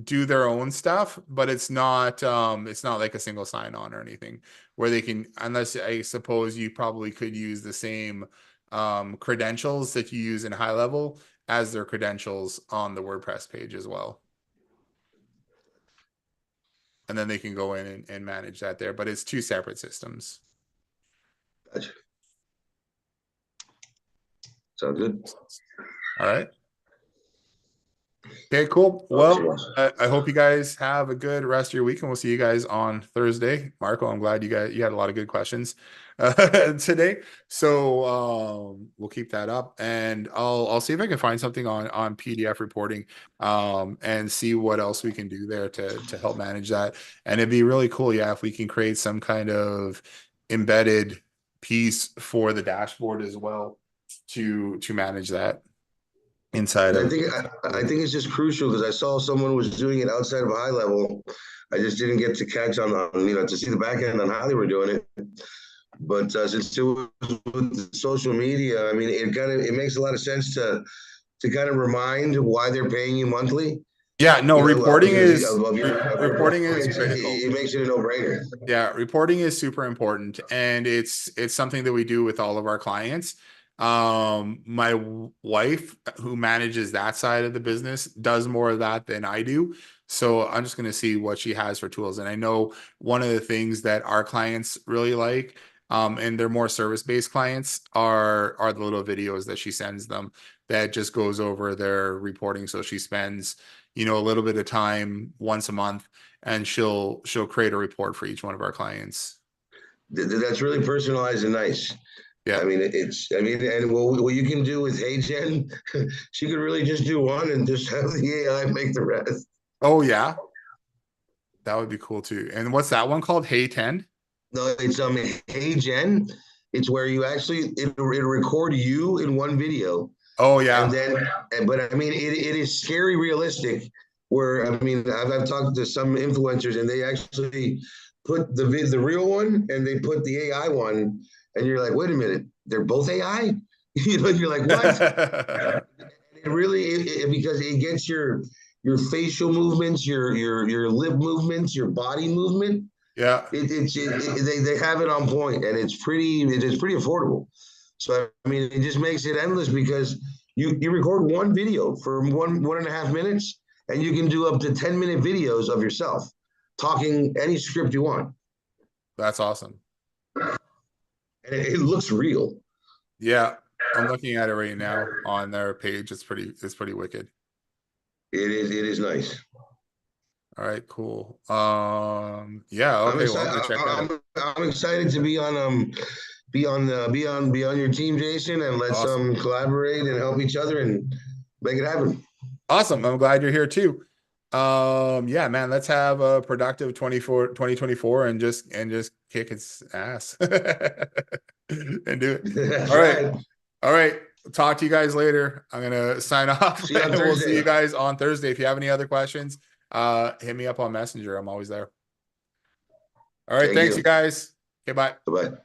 do their own stuff, but it's not like a single sign-on or anything where they can, unless I suppose you probably could use the same credentials that you use in high level as their credentials on the WordPress page as well. And then they can go in and manage that there, but it's two separate systems. Gotcha. Sounds good. All right. Okay, cool. Well, I hope you guys have a good rest of your week, and we'll see you guys on Thursday. Marco, I'm glad you had a lot of good questions today. So we'll keep that up, and I'll see if I can find something on PDF reporting and see what else we can do there to help manage that. And it'd be really cool, yeah, if we can create some kind of embedded piece for the dashboard as well to manage that inside And of. I think it's just crucial because I saw someone was doing it outside of high level. I just didn't get to catch on to see the back end on how they were doing it. But since it was with social media, I mean, it makes a lot of sense to kind of remind why they're paying you monthly. Yeah, no, reporting is reporting critical. It makes it a no-brainer. Yeah, reporting is super important, and it's something that we do with all of our clients. My wife, who manages that side of the business, does more of that than I do. So I'm just going to see what she has for tools. And I know one of the things that our clients really like, and they're more service-based clients, are the little videos that she sends them that just goes over their reporting. So she spends, a little bit of time once a month, and she'll create a report for each one of our clients. That's really personalized and nice. Yeah. I mean, and what you can do with HeyGen, she could really just do one and just have the AI make the rest. Oh yeah, that would be cool too. And what's that one called? Hey 10? No, it's HeyGen. It's where you actually it'll record you in one video. Oh yeah. And then, but I mean, it is scary realistic. Where I mean, I've talked to some influencers and they actually put the real one and they put the AI one, and you're like, wait a minute, they're both AI. You're like, what? It really because it gets your facial movements, your lip movements, your body movement. Yeah. They have it on point, and it's pretty affordable. So I mean, it just makes it endless because you record one video for 1.5 minutes, and you can do up to 10-minute videos of yourself talking any script you want. That's awesome. And it looks real. Yeah, I'm looking at it right now on their page. It's pretty wicked. It is nice. All right, cool. Yeah, okay, well, I'm gonna check that out. I'm excited to be on be on your team, Jason, and let's Awesome. Collaborate and help each other and make it happen. Awesome. I'm glad you're here too. Yeah, man, let's have a productive 2024 and just kick its ass and do it. All right. All right. Talk to you guys later. I'm gonna sign off. And we'll see you guys on Thursday. If you have any other questions, hit me up on Messenger. I'm always there. All right. Thanks, you guys. Okay, bye. Bye-bye.